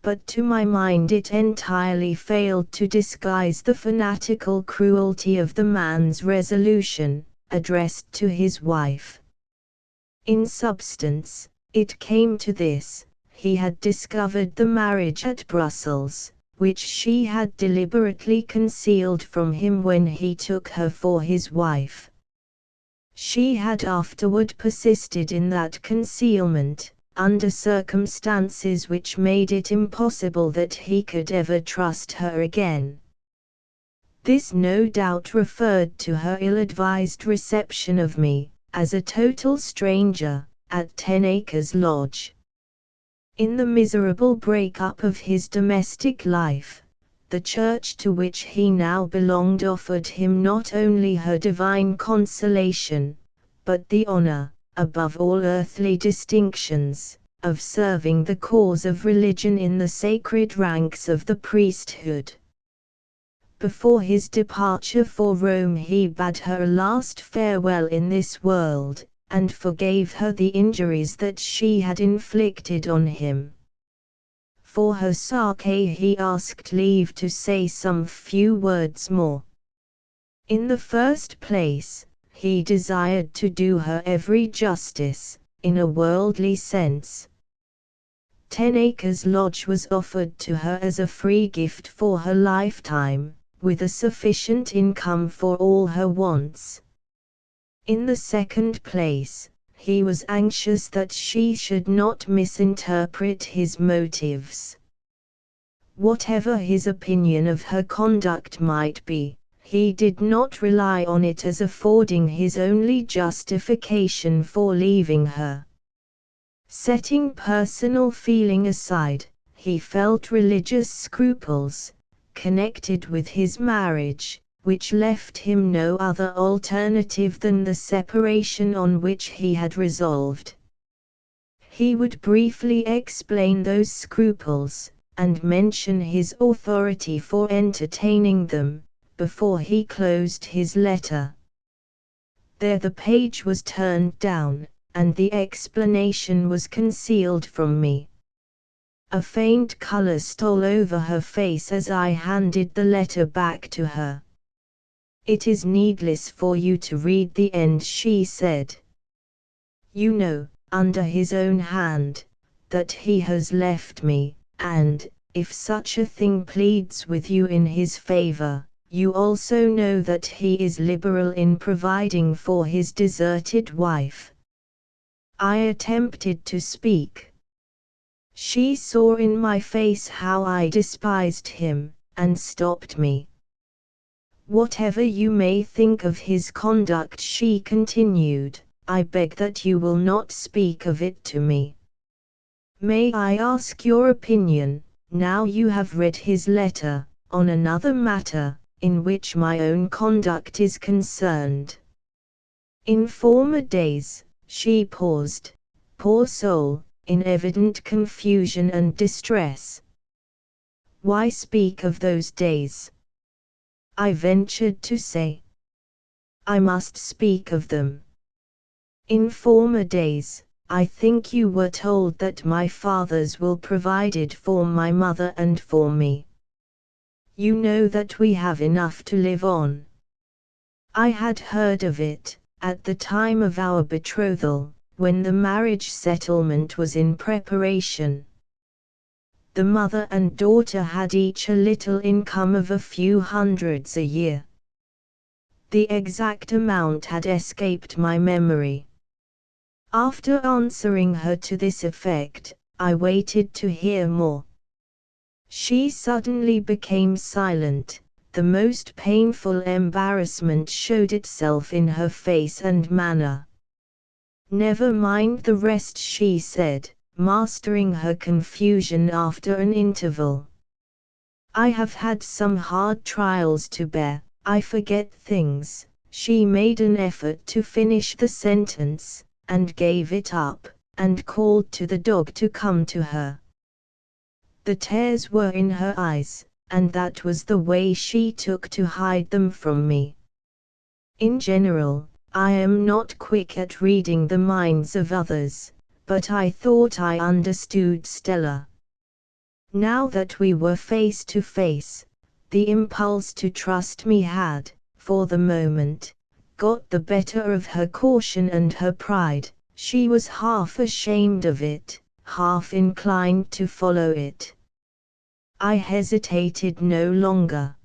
But to my mind it entirely failed to disguise the fanatical cruelty of the man's resolution, addressed to his wife. In substance, it came to this: he had discovered the marriage at Brussels, which she had deliberately concealed from him when he took her for his wife. She had afterward persisted in that concealment, under circumstances which made it impossible that he could ever trust her again. This no doubt referred to her ill-advised reception of me, as a total stranger, at 10 Acres Lodge. In the miserable break-up of his domestic life, the church to which he now belonged offered him not only her divine consolation, but the honor, above all earthly distinctions, of serving the cause of religion in the sacred ranks of the priesthood. Before his departure for Rome he bade her a last farewell in this world, and forgave her the injuries that she had inflicted on him. For her sake he asked leave to say some few words more. In the first place, he desired to do her every justice, in a worldly sense. 10 Acres Lodge was offered to her as a free gift for her lifetime, with a sufficient income for all her wants. In the second place, he was anxious that she should not misinterpret his motives. Whatever his opinion of her conduct might be, he did not rely on it as affording his only justification for leaving her. Setting personal feeling aside, he felt religious scruples, connected with his marriage, which left him no other alternative than the separation on which he had resolved. He would briefly explain those scruples, and mention his authority for entertaining them, before he closed his letter. There the page was turned down, and the explanation was concealed from me. A faint color stole over her face as I handed the letter back to her. "It is needless for you to read the end," she said. "You know, under his own hand, that he has left me, and, if such a thing pleads with you in his favor, you also know that he is liberal in providing for his deserted wife." I attempted to speak. She saw in my face how I despised him, and stopped me. "Whatever you may think of his conduct," she continued, "I beg that you will not speak of it to me. May I ask your opinion, now you have read his letter, on another matter, in which my own conduct is concerned? In former days," she paused, poor soul, in evident confusion and distress. "Why speak of those days?" I ventured to say. "I must speak of them. In former days, I think you were told that my father's will provided for my mother and for me. You know that we have enough to live on." I had heard of it, at the time of our betrothal, when the marriage settlement was in preparation. The mother and daughter had each a little income of a few hundreds a year. The exact amount had escaped my memory. After answering her to this effect, I waited to hear more. She suddenly became silent, the most painful embarrassment showed itself in her face and manner. "Never mind the rest," she said, mastering her confusion after an interval. "I have had some hard trials to bear, I forget things." She made an effort to finish the sentence, and gave it up, and called to the dog to come to her. The tears were in her eyes, and that was the way she took to hide them from me. In general, I am not quick at reading the minds of others, but I thought I understood Stella. Now that we were face to face, the impulse to trust me had, for the moment, got the better of her caution and her pride. She was half ashamed of it, half inclined to follow it. I hesitated no longer.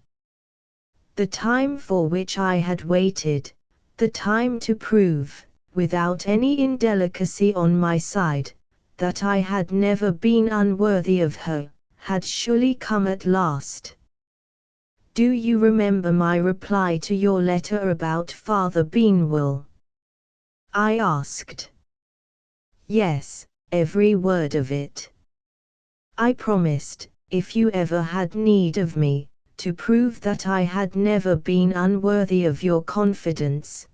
The time for which I had waited, the time to prove, without any indelicacy on my side, that I had never been unworthy of her, had surely come at last. "Do you remember my reply to your letter about Father Beanwell?" I asked. "Yes, every word of it. I promised, if you ever had need of me, to prove that I had never been unworthy of your confidence.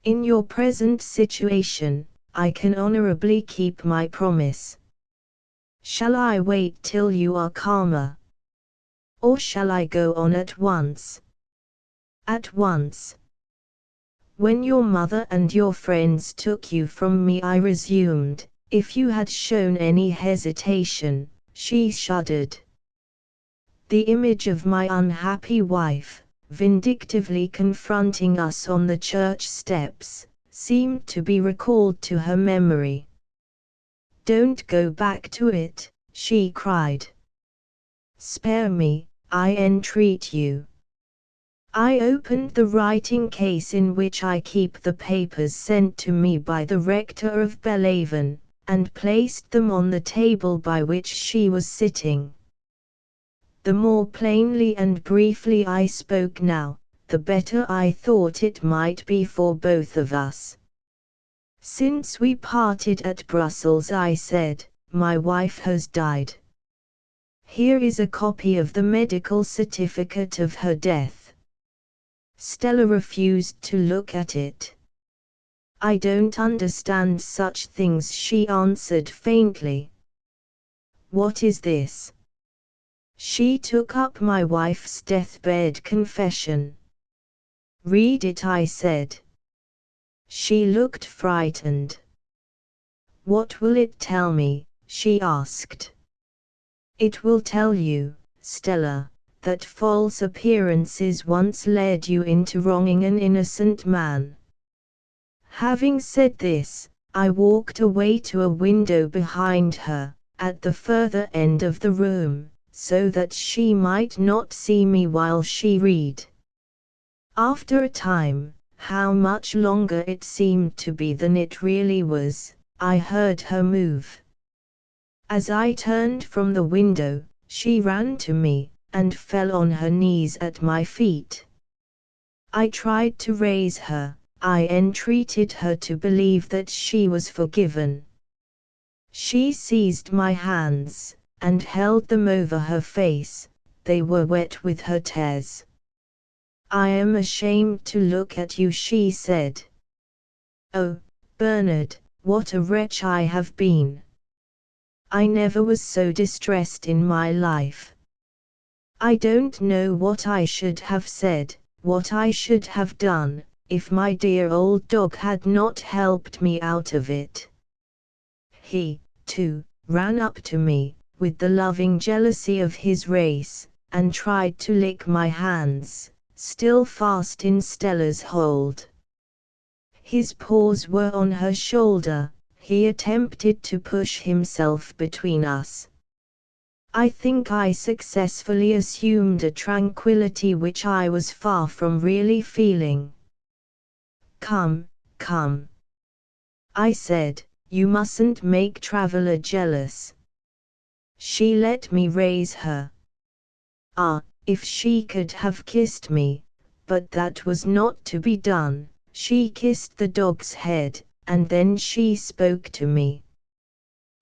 In your present situation, I can honorably keep my promise. Shall I wait till you are calmer? Or shall I go on at once?" "At once." "When your mother and your friends took you from me," I resumed, "if you had shown any hesitation," she shuddered. The image of my unhappy wife, vindictively confronting us on the church steps, seemed to be recalled to her memory. "Don't go back to it," she cried. "Spare me, I entreat you." I opened the writing case in which I keep the papers sent to me by the rector of Bellhaven, and placed them on the table by which she was sitting. The more plainly and briefly I spoke now, the better I thought it might be for both of us. "Since we parted at Brussels," I said, "my wife has died. Here is a copy of the medical certificate of her death." Stella refused to look at it. "I don't understand such things," she answered faintly. "What is this?" She took up my wife's deathbed confession. "Read it," I said. She looked frightened. "What will it tell me?" she asked. "It will tell you, Stella, that false appearances once led you into wronging an innocent man." Having said this, I walked away to a window behind her, at the further end of the room, so that she might not see me while she read. After a time, how much longer it seemed to be than it really was, I heard her move. As I turned from the window, she ran to me, and fell on her knees at my feet. I tried to raise her, I entreated her to believe that she was forgiven. She seized my hands, and held them over her face. They were wet with her tears. "I am ashamed to look at you," she said. "Oh, Bernard, what a wretch I have been. I never was so distressed in my life. I don't know what I should have said, what I should have done, if my dear old dog had not helped me out of it." He, too, ran up to me, with the loving jealousy of his race, and tried to lick my hands, still fast in Stella's hold. His paws were on her shoulder, he attempted to push himself between us. I think I successfully assumed a tranquility which I was far from really feeling. "Come, come," I said, "you mustn't make Traveller jealous." She let me raise her. "Ah, if she could have kissed me, but that was not to be done. She kissed the dog's head, and then she spoke to me.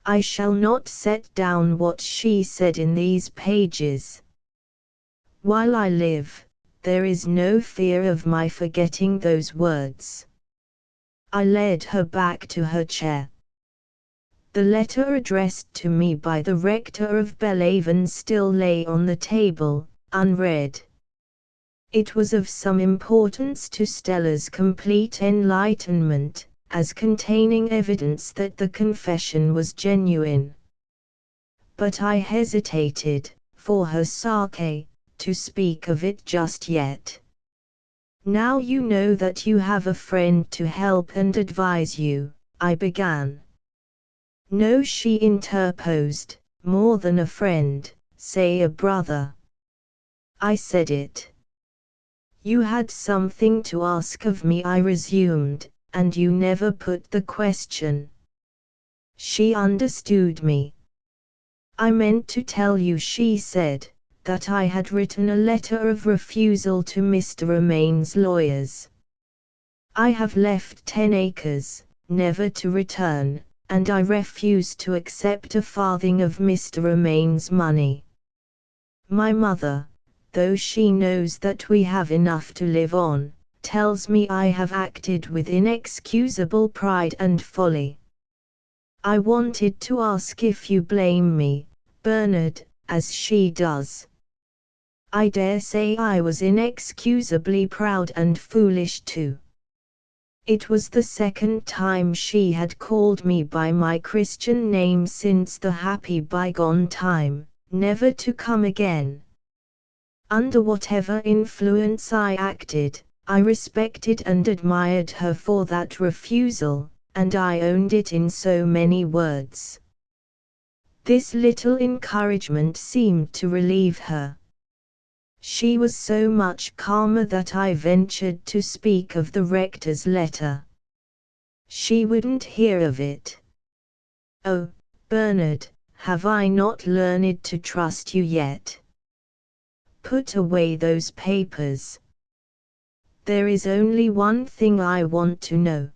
I shall not set down what she said in these pages. While I live, there is no fear of my forgetting those words. I led her back to her chair. The letter addressed to me by the rector of Belhaven still lay on the table, unread. It was of some importance to Stella's complete enlightenment, as containing evidence that the confession was genuine. But I hesitated, for her sake, to speak of it just yet. Now you know that you have a friend to help and advise you, I began. No, she interposed, more than a friend, say a brother. I said it. You had something to ask of me, I resumed, and you never put the question. She understood me. I meant to tell you, she said, that I had written a letter of refusal to Mr. Romain's lawyers. I have left 10 acres, never to return, and I refuse to accept a farthing of Mr. Romain's money. My mother, though she knows that we have enough to live on, tells me I have acted with inexcusable pride and folly. I wanted to ask if you blame me, Bernard, as she does. I dare say I was inexcusably proud and foolish too. It was the second time she had called me by my Christian name since the happy bygone time, never to come again. Under whatever influence I acted, I respected and admired her for that refusal, and I owned it in so many words. This little encouragement seemed to relieve her. She was so much calmer that I ventured to speak of the rector's letter. She wouldn't hear of it. Oh, Bernard, have I not learned to trust you yet? Put away those papers. There is only one thing I want to know.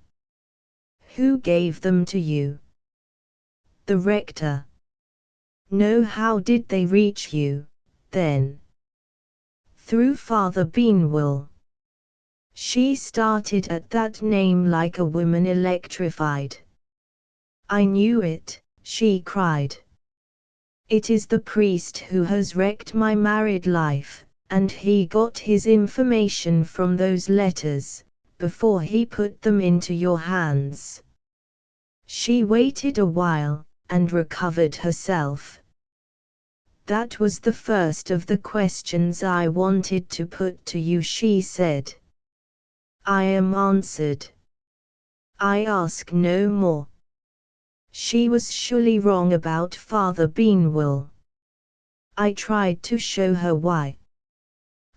Who gave them to you? The rector. No, how did they reach you, then? Through Father Beanwell. She started at that name like a woman electrified. I knew it, she cried. It is the priest who has wrecked my married life, and he got his information from those letters, before he put them into your hands. She waited a while, and recovered herself. That was the first of the questions I wanted to put to you, she said. I am answered. I ask no more. She was surely wrong about Father Beanwell. I tried to show her why.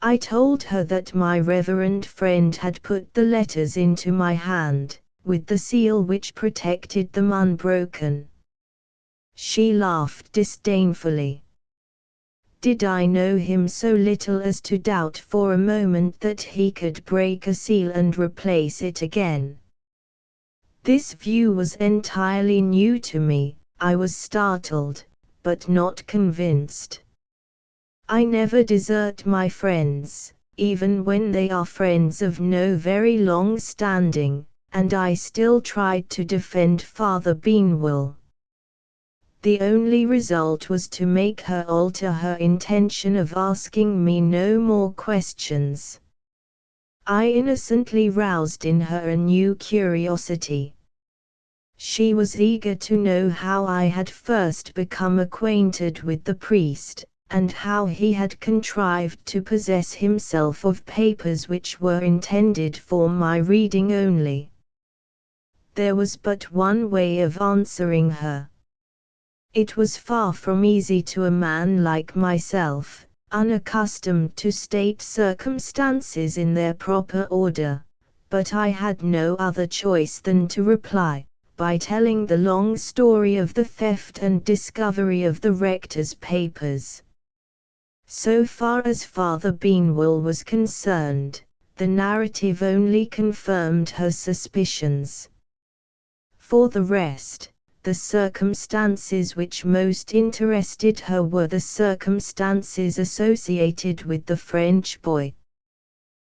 I told her that my reverend friend had put the letters into my hand, with the seal which protected them unbroken. She laughed disdainfully. Did I know him so little as to doubt for a moment that he could break a seal and replace it again? This view was entirely new to me. I was startled, but not convinced. I never desert my friends, even when they are friends of no very long standing, and I still tried to defend Father Beanwell. The only result was to make her alter her intention of asking me no more questions. I innocently roused in her a new curiosity. She was eager to know how I had first become acquainted with the priest, and how he had contrived to possess himself of papers which were intended for my reading only. There was but one way of answering her. It was far from easy to a man like myself, unaccustomed to state circumstances in their proper order, but I had no other choice than to reply, by telling the long story of the theft and discovery of the rector's papers. So far as Father Beanwell was concerned, the narrative only confirmed her suspicions. For the rest, the circumstances which most interested her were the circumstances associated with the French boy.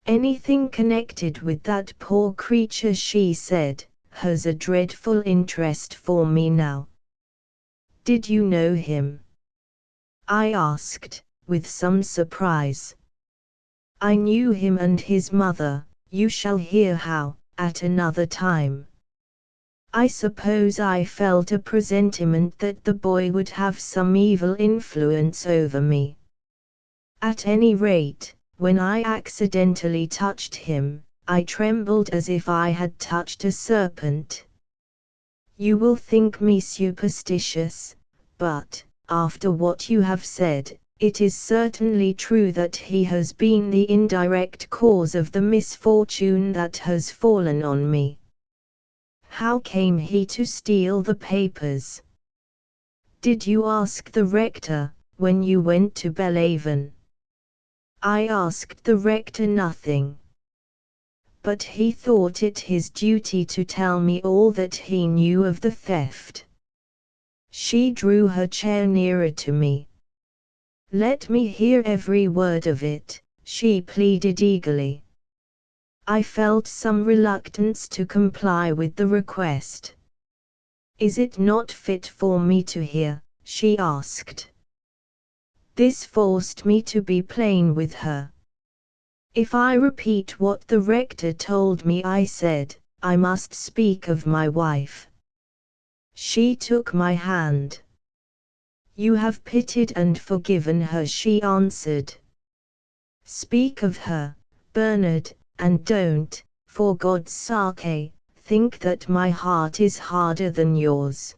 Anything connected with that poor creature, she said, has a dreadful interest for me now. Did you know him? I asked, with some surprise. I knew him and his mother, you shall hear how, at another time. I suppose I felt a presentiment that the boy would have some evil influence over me. At any rate, when I accidentally touched him, I trembled as if I had touched a serpent. You will think me superstitious, but, after what you have said, it is certainly true that he has been the indirect cause of the misfortune that has fallen on me. How came he to steal the papers? Did you ask the rector, when you went to Belhaven? I asked the rector nothing. But he thought it his duty to tell me all that he knew of the theft. She drew her chair nearer to me. Let me hear every word of it, she pleaded eagerly. I felt some reluctance to comply with the request. Is it not fit for me to hear? She asked. This forced me to be plain with her. If I repeat what the rector told me, I said, I must speak of my wife. She took my hand. You have pitied and forgiven her, she answered. Speak of her, Bernard, and don't, for God's sake, think that my heart is harder than yours.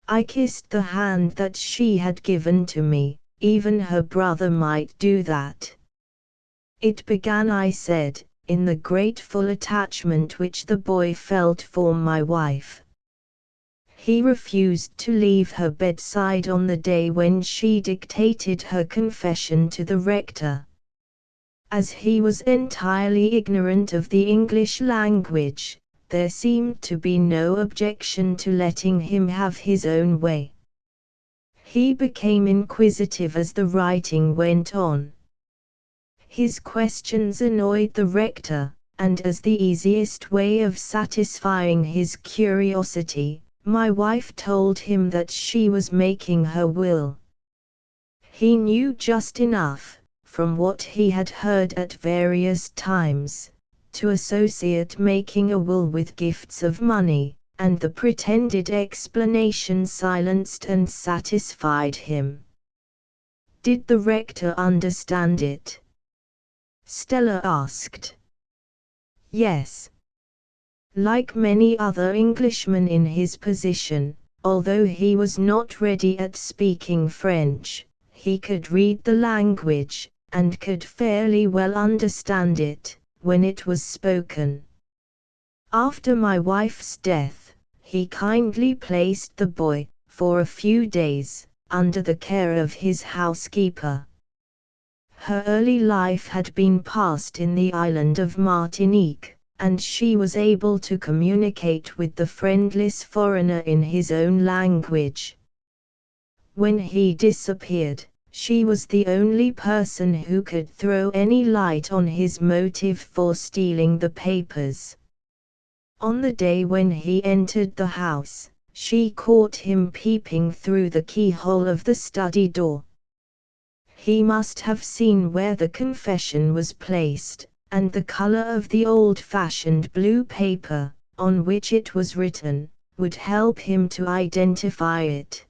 I kissed the hand that she had given to me, even her brother might do that. It began, I said, in the grateful attachment which the boy felt for my wife. He refused to leave her bedside on the day when she dictated her confession to the rector. As he was entirely ignorant of the English language, there seemed to be no objection to letting him have his own way. He became inquisitive as the writing went on. His questions annoyed the rector, and as the easiest way of satisfying his curiosity, my wife told him that she was making her will. He knew just enough, from what he had heard at various times, to associate making a will with gifts of money, and the pretended explanation silenced and satisfied him. Did the rector understand it? Stella asked. Yes. Like many other Englishmen in his position, although he was not ready at speaking French, he could read the language, and could fairly well understand it, when it was spoken. After my wife's death, he kindly placed the boy, for a few days, under the care of his housekeeper. Her early life had been passed in the island of Martinique, and she was able to communicate with the friendless foreigner in his own language. When he disappeared, she was the only person who could throw any light on his motive for stealing the papers. On the day when he entered the house, she caught him peeping through the keyhole of the study door. He must have seen where the confession was placed, and the color of the old-fashioned blue paper, on which it was written, would help him to identify it.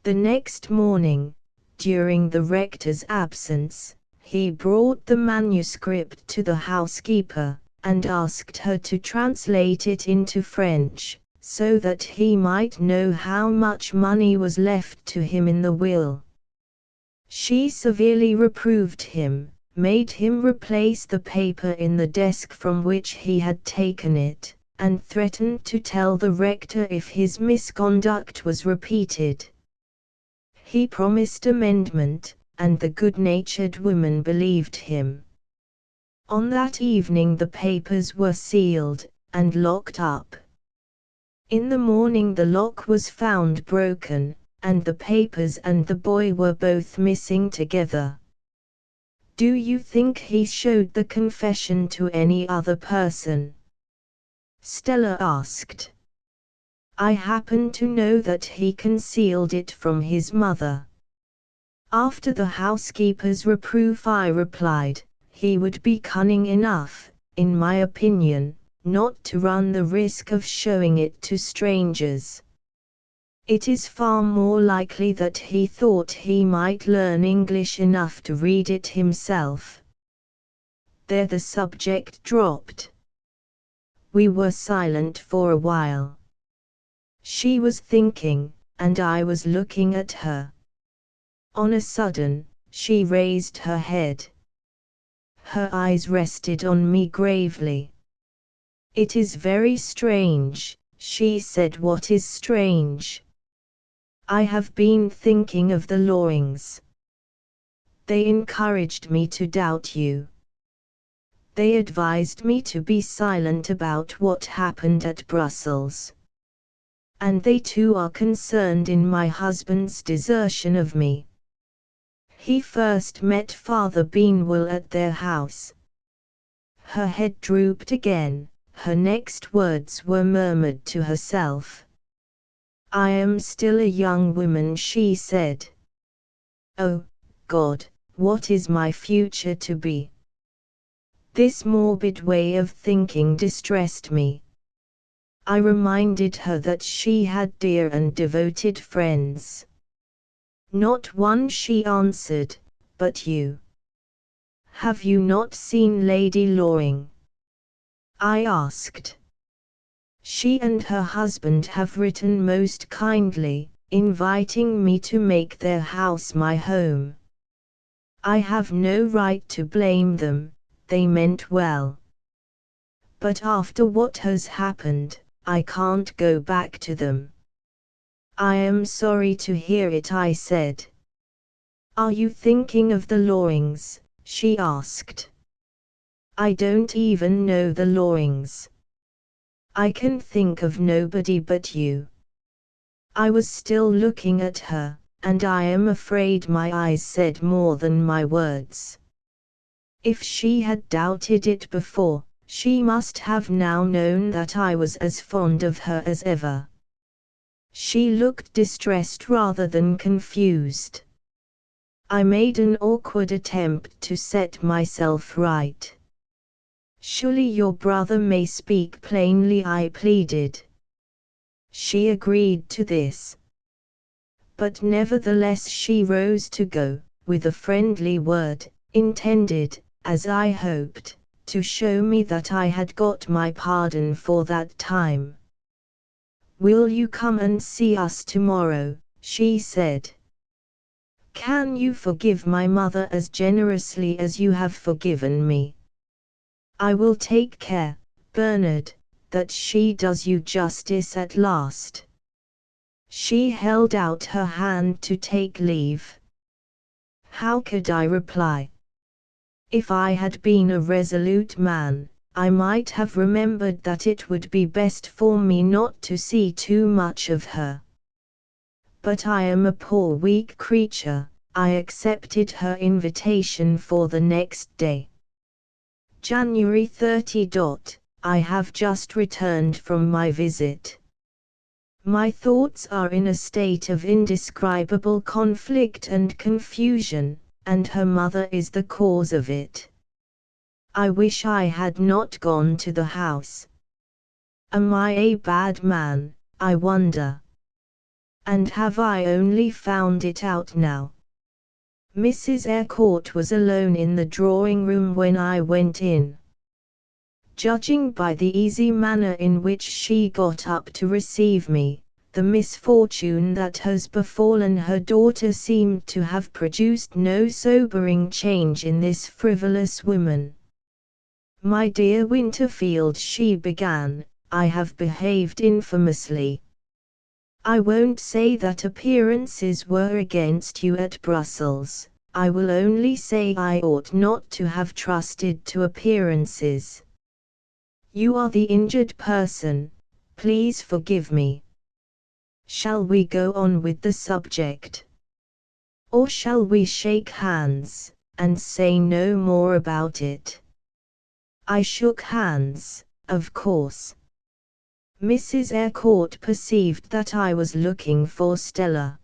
The next morning, during the rector's absence, he brought the manuscript to the housekeeper, and asked her to translate it into French, so that he might know how much money was left to him in the will. She severely reproved him, made him replace the paper in the desk from which he had taken it, and threatened to tell the rector if his misconduct was repeated. He promised amendment, and the good-natured woman believed him. On that evening the papers were sealed, and locked up. In the morning the lock was found broken, and the papers and the boy were both missing together. Do you think he showed the confession to any other person? Stella asked. I happen to know that he concealed it from his mother. After the housekeeper's reproof I replied, he would be cunning enough, in my opinion, not to run the risk of showing it to strangers. It is far more likely that he thought he might learn English enough to read it himself. There the subject dropped. We were silent for a while. She was thinking, and I was looking at her. On a sudden, she raised her head. Her eyes rested on me gravely. It is very strange, she said. What is strange? I have been thinking of the Lorings. They encouraged me to doubt you. They advised me to be silent about what happened at Brussels. And they too are concerned in my husband's desertion of me. He first met Father Beanwell at their house. Her head drooped again, her next words were murmured to herself. I am still a young woman, she said. Oh, God, what is my future to be? This morbid way of thinking distressed me. I reminded her that she had dear and devoted friends. Not one, she answered, but you. Have you not seen Lady Loring? I asked. She and her husband have written most kindly, inviting me to make their house my home. I have no right to blame them, they meant well. But after what has happened, I can't go back to them. I am sorry to hear it, I said. Are you thinking of the Lorings? She asked. I don't even know the Lorings. I can think of nobody but you. I was still looking at her, and I am afraid my eyes said more than my words. If she had doubted it before, she must have now known that I was as fond of her as ever. She looked distressed rather than confused. I made an awkward attempt to set myself right. Surely your brother may speak plainly, I pleaded. She agreed to this. But nevertheless she rose to go, with a friendly word, intended, as I hoped, to show me that I had got my pardon for that time. Will you come and see us tomorrow? She said. Can you forgive my mother as generously as you have forgiven me? I will take care, Bernard, that she does you justice at last. She held out her hand to take leave. How could I reply? If I had been a resolute man, I might have remembered that it would be best for me not to see too much of her. But I am a poor weak creature. I accepted her invitation for the next day. January 30. I have just returned from my visit. My thoughts are in a state of indescribable conflict and confusion, and her mother is the cause of it. I wish I had not gone to the house. Am I a bad man, I wonder? And have I only found it out now? Mrs. Eyrecourt was alone in the drawing-room when I went in. Judging by the easy manner in which she got up to receive me, the misfortune that has befallen her daughter seemed to have produced no sobering change in this frivolous woman. My dear Winterfield, she began, I have behaved infamously. I won't say that appearances were against you at Brussels, I will only say I ought not to have trusted to appearances. You are the injured person, please forgive me. Shall we go on with the subject? Or shall we shake hands, and say no more about it? I shook hands, of course. Mrs. Eyrecourt perceived that I was looking for Stella.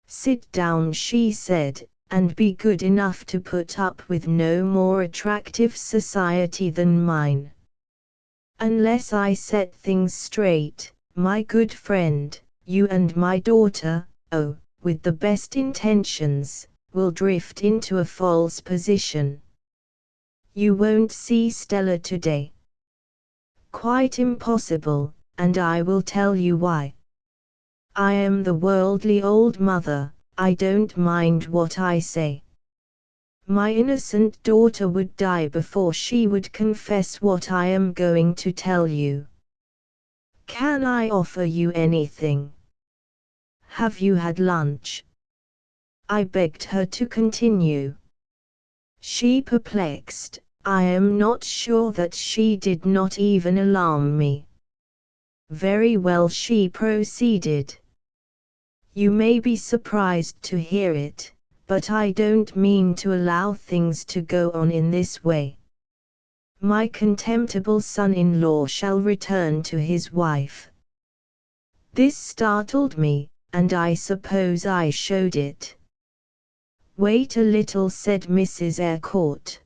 Sit down, she said, and be good enough to put up with no more attractive society than mine. Unless I set things straight, my good friend, you and my daughter, oh, with the best intentions, will drift into a false position. You won't see Stella today. Quite impossible, and I will tell you why. I am the worldly old mother, I don't mind what I say. My innocent daughter would die before she would confess what I am going to tell you. Can I offer you anything? Have you had lunch? I begged her to continue. She perplexed. I am not sure that she did not even alarm me. Very well, she proceeded. You may be surprised to hear it, but I don't mean to allow things to go on in this way. My contemptible son-in-law shall return to his wife. This startled me, and I suppose I showed it. Wait a little, said Mrs. Eyrecourt.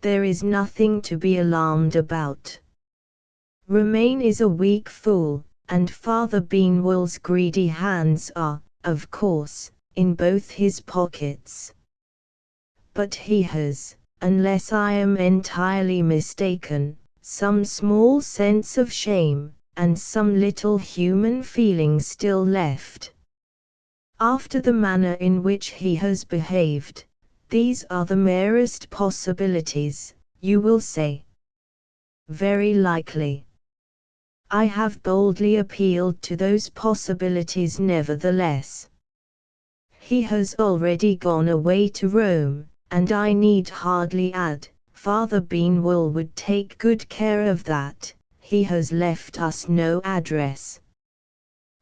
There is nothing to be alarmed about. Romain is a weak fool, and Father Beanwell's greedy hands are, of course, in both his pockets. But he has, unless I am entirely mistaken, some small sense of shame, and some little human feeling still left. After the manner in which he has behaved, these are the merest possibilities, you will say. Very likely. I have boldly appealed to those possibilities nevertheless. He has already gone away to Rome, and I need hardly add, Father Beanwell would take good care of that. He has left us no address.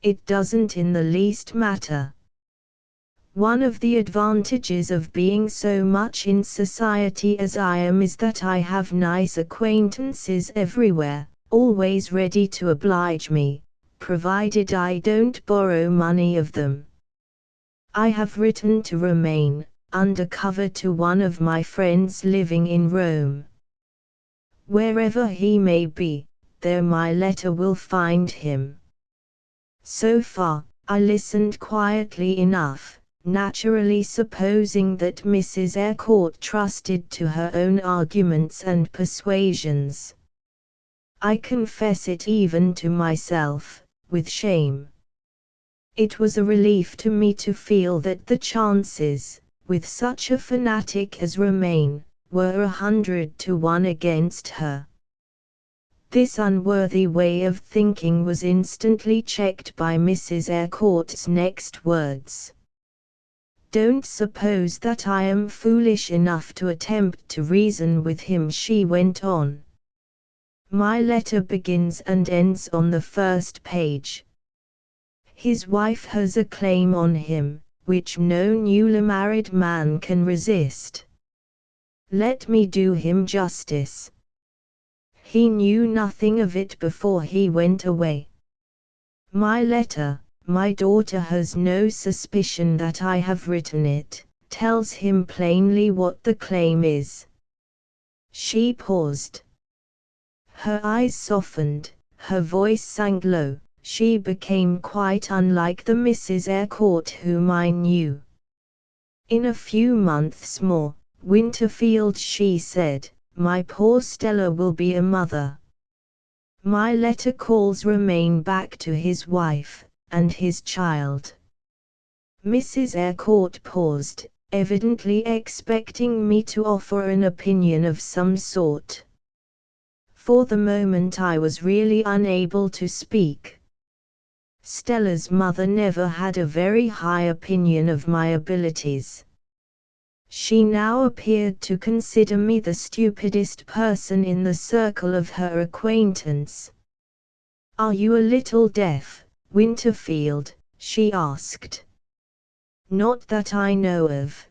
It doesn't in the least matter. One of the advantages of being so much in society as I am is that I have nice acquaintances everywhere, always ready to oblige me, provided I don't borrow money of them. I have written to Romain, under cover to one of my friends living in Rome. Wherever he may be, there my letter will find him. So far, I listened quietly enough, naturally supposing that Mrs. Eyrecourt trusted to her own arguments and persuasions. I confess it even to myself, with shame. It was a relief to me to feel that the chances, with such a fanatic as Romain, were 100 to 1 against her. This unworthy way of thinking was instantly checked by Mrs. Eyrecourt's next words. Don't suppose that I am foolish enough to attempt to reason with him, she went on. My letter begins and ends on the first page. His wife has a claim on him, which no newly married man can resist. Let me do him justice. He knew nothing of it before he went away. My letter, my daughter has no suspicion that I have written it, tells him plainly what the claim is. She paused. Her eyes softened, her voice sank low, she became quite unlike the Mrs. Eyrecourt whom I knew. In a few months more, Winterfield, she said, my poor Stella will be a mother. My letter calls Romain back to his wife, and his child. Mrs. Eyrecourt paused, evidently expecting me to offer an opinion of some sort. For the moment I was really unable to speak. Stella's mother never had a very high opinion of my abilities. She now appeared to consider me the stupidest person in the circle of her acquaintance. "Are you a little deaf, Winterfield?" she asked. "Not that I know of."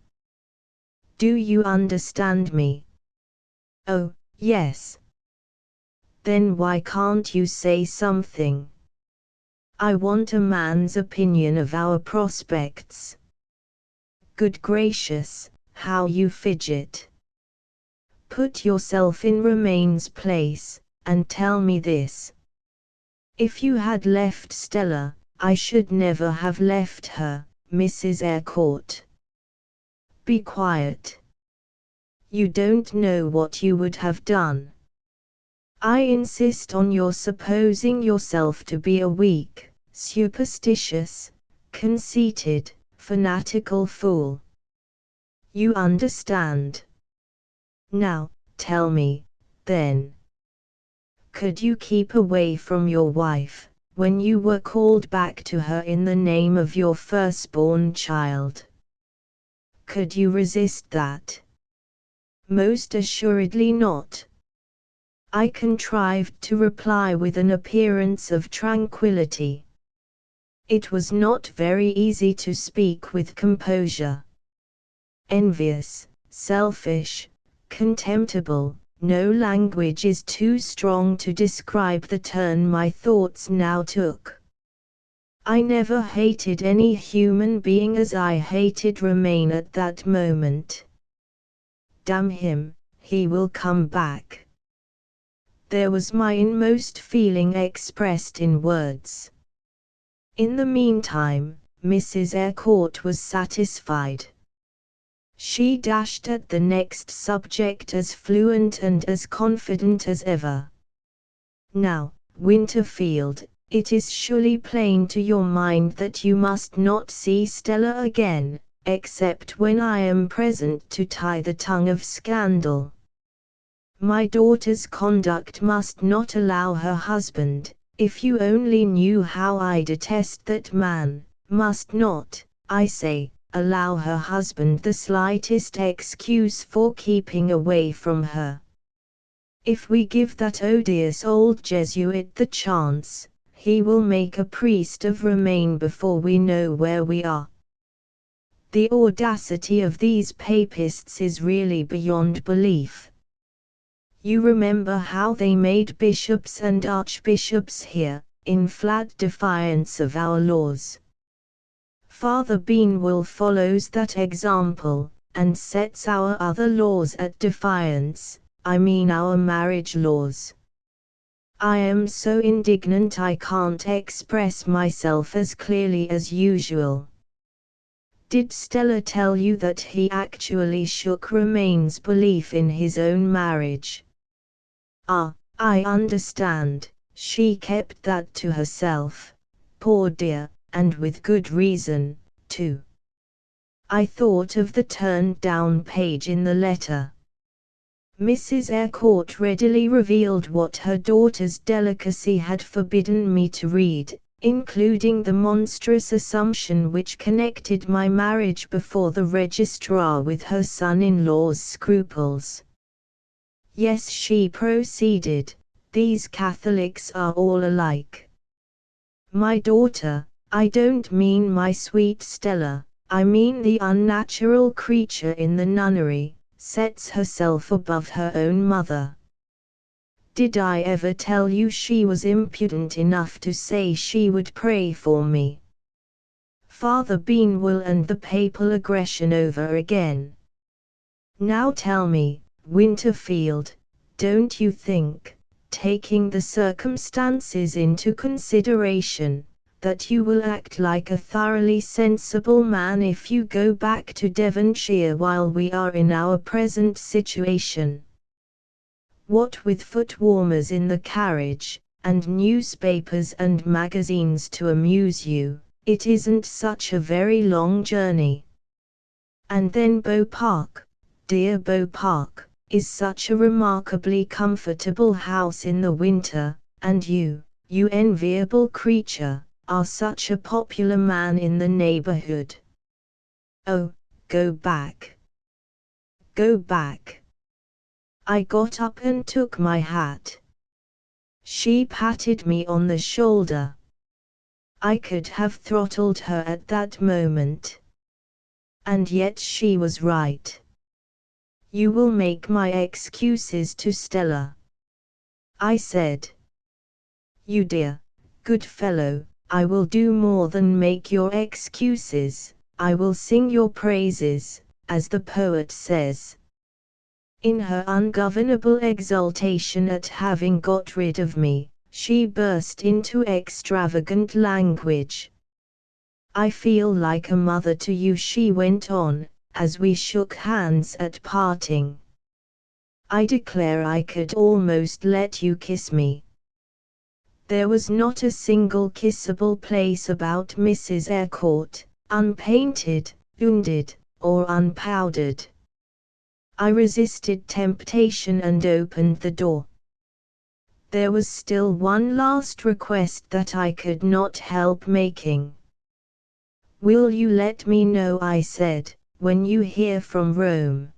"Do you understand me?" "Oh, yes." "Then why can't you say something?" "I want a man's opinion of our prospects." "Good gracious, how you fidget! Put yourself in Romain's place, and tell me this. If you had left Stella, I should never have left her, Mrs. Eyrecourt." "Be quiet. You don't know what you would have done." "I insist on your supposing yourself to be a weak, superstitious, conceited, fanatical fool. You understand. Now, tell me, then. Could you keep away from your wife, when you were called back to her in the name of your firstborn child? Could you resist that?" "Most assuredly not." I contrived to reply with an appearance of tranquillity. It was not very easy to speak with composure. Envious, selfish, contemptible, no language is too strong to describe the turn my thoughts now took. I never hated any human being as I hated Romain at that moment. Damn him, he will come back. There was my inmost feeling expressed in words. In the meantime, Mrs. Eyrecourt was satisfied. She dashed at the next subject as fluent and as confident as ever. "Now, Winterfield, it is surely plain to your mind that you must not see Stella again, except when I am present to tie the tongue of scandal. My daughter's conduct must not allow her husband, if you only knew how I detest that man, must not, I say, allow her husband the slightest excuse for keeping away from her. If we give that odious old Jesuit the chance, he will make a priest of Romain before we know where we are. The audacity of these papists is really beyond belief. You remember how they made bishops and archbishops here, in flat defiance of our laws. Father Beanwell follows that example, and sets our other laws at defiance, I mean our marriage laws. I am so indignant I can't express myself as clearly as usual. Did Stella tell you that he actually shook Romain's belief in his own marriage? Ah, I understand, she kept that to herself, poor dear, and with good reason, too. I thought of the turned-down page in the letter. Mrs. Eyrecourt readily revealed what her daughter's delicacy had forbidden me to read, including the monstrous assumption which connected my marriage before the registrar with her son-in-law's scruples. "Yes," she proceeded, "these Catholics are all alike. My daughter, I don't mean my sweet Stella, I mean the unnatural creature in the nunnery, sets herself above her own mother. Did I ever tell you she was impudent enough to say she would pray for me? Father Beanwell and the papal aggression over again. Now tell me, Winterfield, don't you think, taking the circumstances into consideration, that you will act like a thoroughly sensible man if you go back to Devonshire while we are in our present situation? What with foot warmers in the carriage, and newspapers and magazines to amuse you, it isn't such a very long journey. And then Beau Park, dear Beau Park, is such a remarkably comfortable house in the winter, and you enviable creature, are such a popular man in the neighborhood. Oh, go back. Go back. I got up and took my hat. She patted me on the shoulder. I could have throttled her at that moment. And yet she was right. You will make my excuses to Stella, I said. You dear, good fellow, I will do more than make your excuses, I will sing your praises, as the poet says. In her ungovernable exultation at having got rid of me, she burst into extravagant language. I feel like a mother to you, she went on, as we shook hands at parting. I declare I could almost let you kiss me. There was not a single kissable place about Mrs. Eyrecourt, unpainted, wounded, or unpowdered. I resisted temptation and opened the door. There was still one last request that I could not help making. Will you let me know, I said, when you hear from Rome?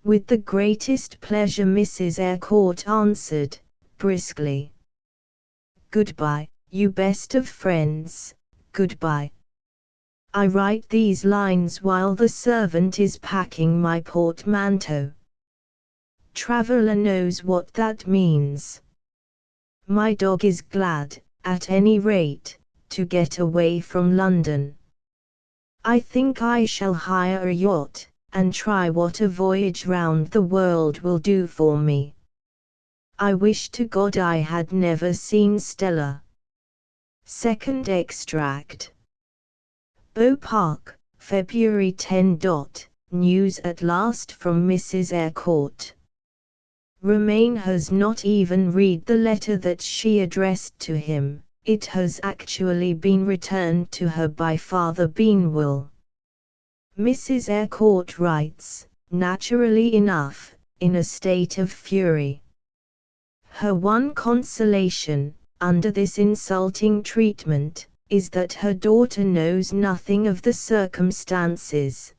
With the greatest pleasure, Mrs. Eyrecourt answered, briskly. Goodbye, you best of friends, goodbye. I write these lines while the servant is packing my portmanteau. Traveller knows what that means. My dog is glad, at any rate, to get away from London. I think I shall hire a yacht, and try what a voyage round the world will do for me. I wish to God I had never seen Stella. Second extract. Bow Park, February 10. News at last from Mrs. Eyrecourt. Romain has not even read the letter that she addressed to him. It has actually been returned to her by Father Benwell. Mrs. Eyrecourt writes, naturally enough, in a state of fury. Her one consolation, under this insulting treatment, is that her daughter knows nothing of the circumstances.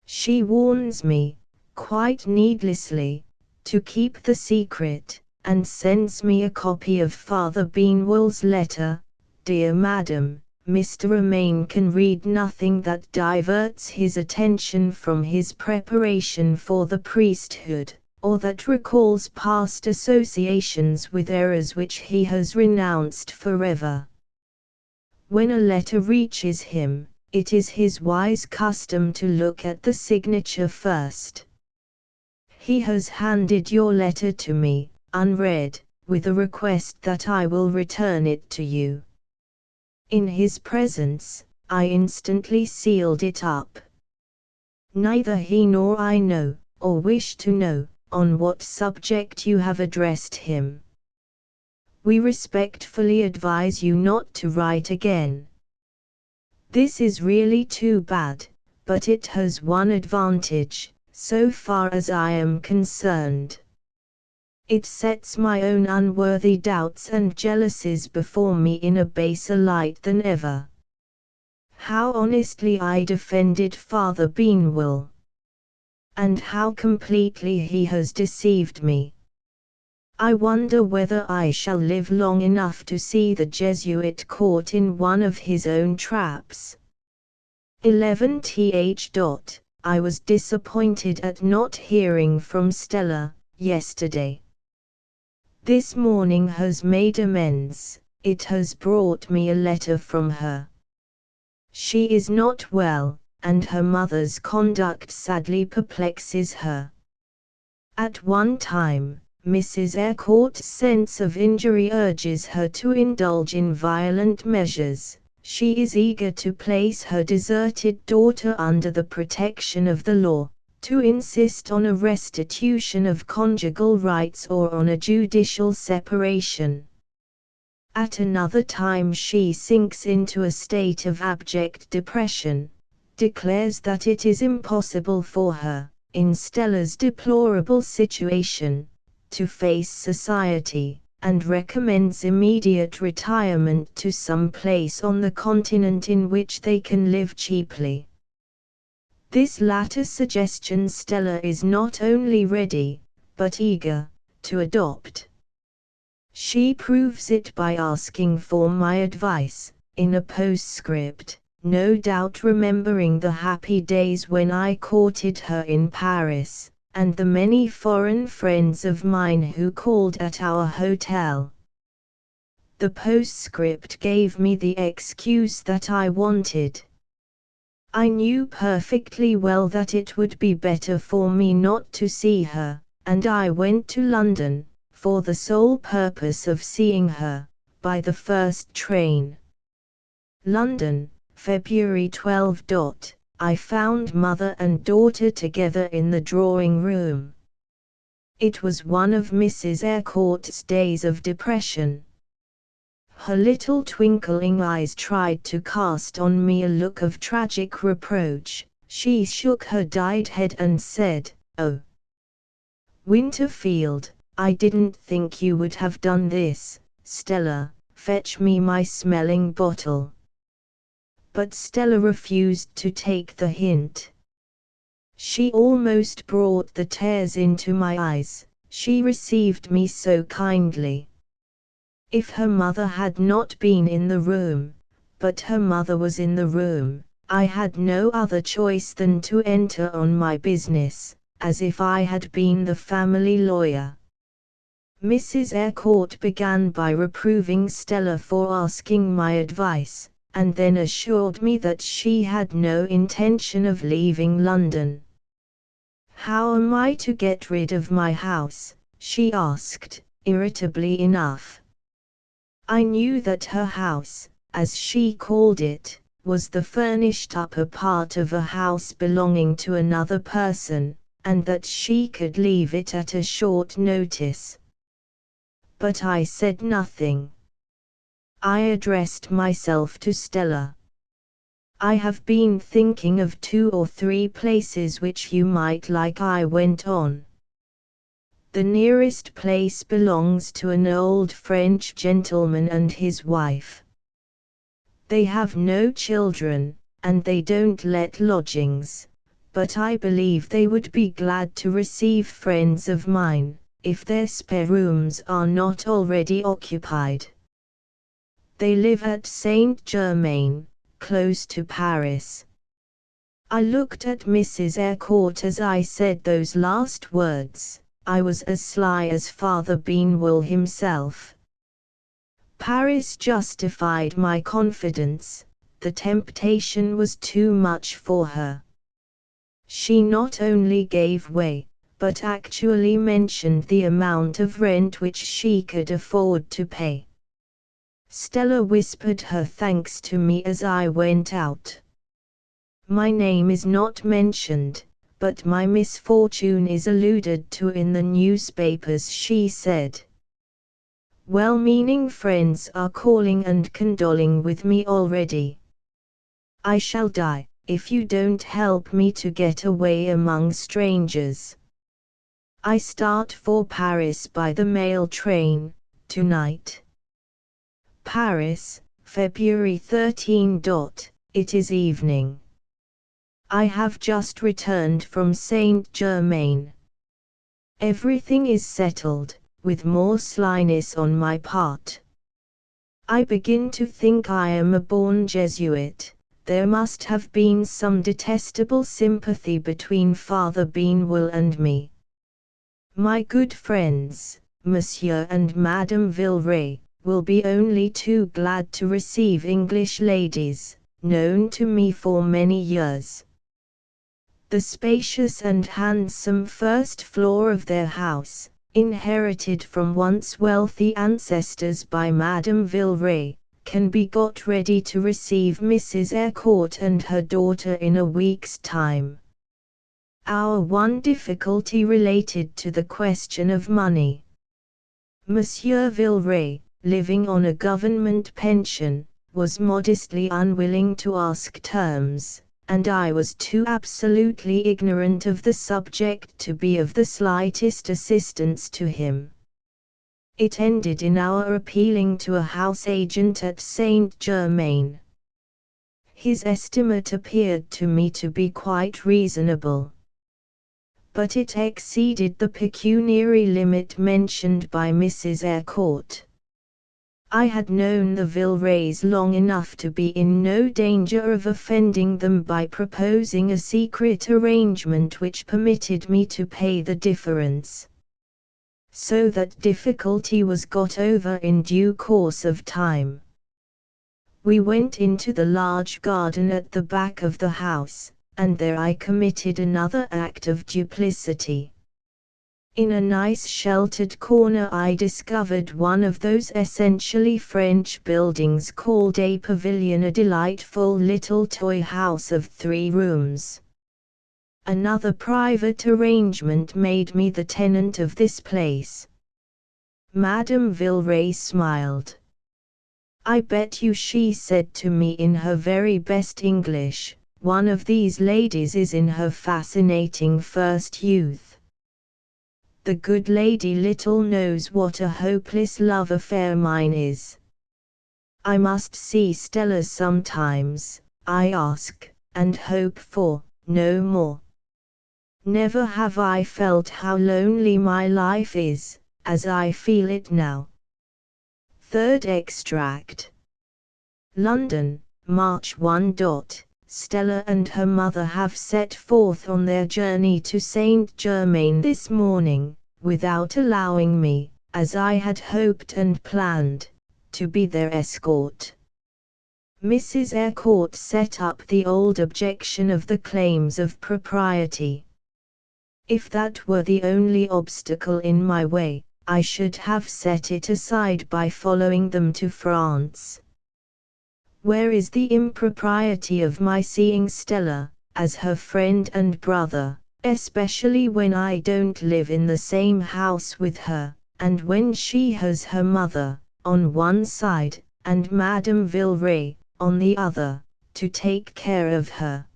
She warns me, quite needlessly, to keep the secret, and sends me a copy of Father Benwell's letter. Dear Madam, Mr. Romain can read nothing that diverts his attention from his preparation for the priesthood, or that recalls past associations with errors which he has renounced forever. When a letter reaches him, it is his wise custom to look at the signature first. He has handed your letter to me, unread, with a request that I will return it to you. In his presence, I instantly sealed it up. Neither he nor I know, or wish to know, on what subject you have addressed him. We respectfully advise you not to write again. This is really too bad, but it has one advantage, so far as I am concerned. It sets my own unworthy doubts and jealousies before me in a baser light than ever. How honestly I defended Father Benwell! And how completely he has deceived me! I wonder whether I shall live long enough to see the Jesuit caught in one of his own traps. 11th. I was disappointed at not hearing from Stella yesterday. This morning has made amends. It has brought me a letter from her. She is not well, and her mother's conduct sadly perplexes her. At one time, Mrs. Eyrecourt's sense of injury urges her to indulge in violent measures. She is eager to place her deserted daughter under the protection of the law, to insist on a restitution of conjugal rights or on a judicial separation. At another time she sinks into a state of abject depression, declares that it is impossible for her, in Stella's deplorable situation, to face society, and recommends immediate retirement to some place on the continent in which they can live cheaply. This latter suggestion Stella is not only ready, but eager, to adopt. She proves it by asking for my advice, in a postscript, no doubt remembering the happy days when I courted her in Paris, and the many foreign friends of mine who called at our hotel. The postscript gave me the excuse that I wanted. I knew perfectly well that it would be better for me not to see her, and I went to London, for the sole purpose of seeing her, by the first train. London, February 12. I found mother and daughter together in the drawing room. It was one of Mrs. Eyrecourt's days of depression. Her little twinkling eyes tried to cast on me a look of tragic reproach. She shook her dyed head and said, "Oh, Winterfield, I didn't think you would have done this. Stella, fetch me my smelling bottle." But Stella refused to take the hint. She almost brought the tears into my eyes, she received me so kindly. If her mother had not been in the room, but her mother was in the room, I had no other choice than to enter on my business, as if I had been the family lawyer. Mrs. Eyrecourt began by reproving Stella for asking my advice, and then assured me that she had no intention of leaving London. "How am I to get rid of my house?" she asked, irritably enough. I knew that her house, as she called it, was the furnished upper part of a house belonging to another person, and that she could leave it at a short notice. But I said nothing. I addressed myself to Stella. "I have been thinking of 2 or 3 places which you might like," I went on. "The nearest place belongs to an old French gentleman and his wife. They have no children, and they don't let lodgings, but I believe they would be glad to receive friends of mine, if their spare rooms are not already occupied. They live at Saint-Germain, close to Paris." I looked at Mrs. Eyrecourt as I said those last words. I was as sly as Father Beanwell himself. Paris justified my confidence. The temptation was too much for her. She not only gave way, but actually mentioned the amount of rent which she could afford to pay. Stella whispered her thanks to me as I went out. "My name is not mentioned, but my misfortune is alluded to in the newspapers," she said. "Well-meaning friends are calling and condoling with me already. I shall die, if you don't help me to get away among strangers. I start for Paris by the mail train, tonight." Paris, February 13. It is evening. I have just returned from Saint-Germain. Everything is settled, with more slyness on my part. I begin to think I am a born Jesuit. There must have been some detestable sympathy between Father Beanwell and me. My good friends, Monsieur and Madame Villeray, will be only too glad to receive English ladies, known to me for many years. The spacious and handsome first floor of their house, inherited from once wealthy ancestors by Madame Villeray, can be got ready to receive Mrs. Eyrecourt and her daughter in a week's time. Our one difficulty related to the question of money. Monsieur Villeray, living on a government pension, was modestly unwilling to ask terms, and I was too absolutely ignorant of the subject to be of the slightest assistance to him. It ended in our appealing to a house agent at Saint-Germain. His estimate appeared to me to be quite reasonable, but it exceeded the pecuniary limit mentioned by Mrs. Eyrecourt. I had known the Villeroys long enough to be in no danger of offending them by proposing a secret arrangement which permitted me to pay the difference, so that difficulty was got over in due course of time. We went into the large garden at the back of the house, and there I committed another act of duplicity. In a nice sheltered corner I discovered one of those essentially French buildings called a pavilion, a delightful little toy house of 3 rooms. Another private arrangement made me the tenant of this place. Madame Villeroy smiled. "I bet you," she said to me in her very best English, "one of these ladies is in her fascinating first youth." The good lady little knows what a hopeless love affair mine is. I must see Stella sometimes, I ask, and hope for no more. Never have I felt how lonely my life is, as I feel it now. Third extract. London, March 1. Stella and her mother have set forth on their journey to Saint Germain this morning, without allowing me, as I had hoped and planned, to be their escort. Mrs. Eyrecourt set up the old objection of the claims of propriety. If that were the only obstacle in my way, I should have set it aside by following them to France. Where is the impropriety of my seeing Stella, as her friend and brother, especially when I don't live in the same house with her, and when she has her mother, on one side, and Madame Villeroy, on the other, to take care of her?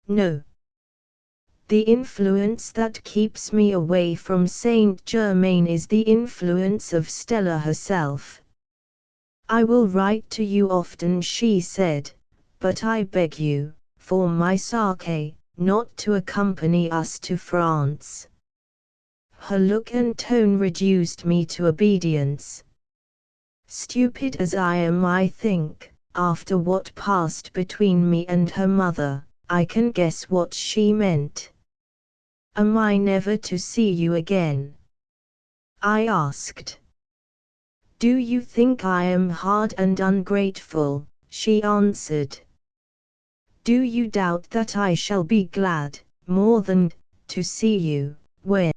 No. The influence that keeps me away from Saint Germain is the influence of Stella herself. "I will write to you often," she said, "but I beg you, for my sake, not to accompany us to France." Her look and tone reduced me to obedience. Stupid as I am, I think, after what passed between me and her mother, I can guess what she meant. "Am I never to see you again?" I asked. "Do you think I am hard and ungrateful?" she answered. "Do you doubt that I shall be glad, more than, to see you, when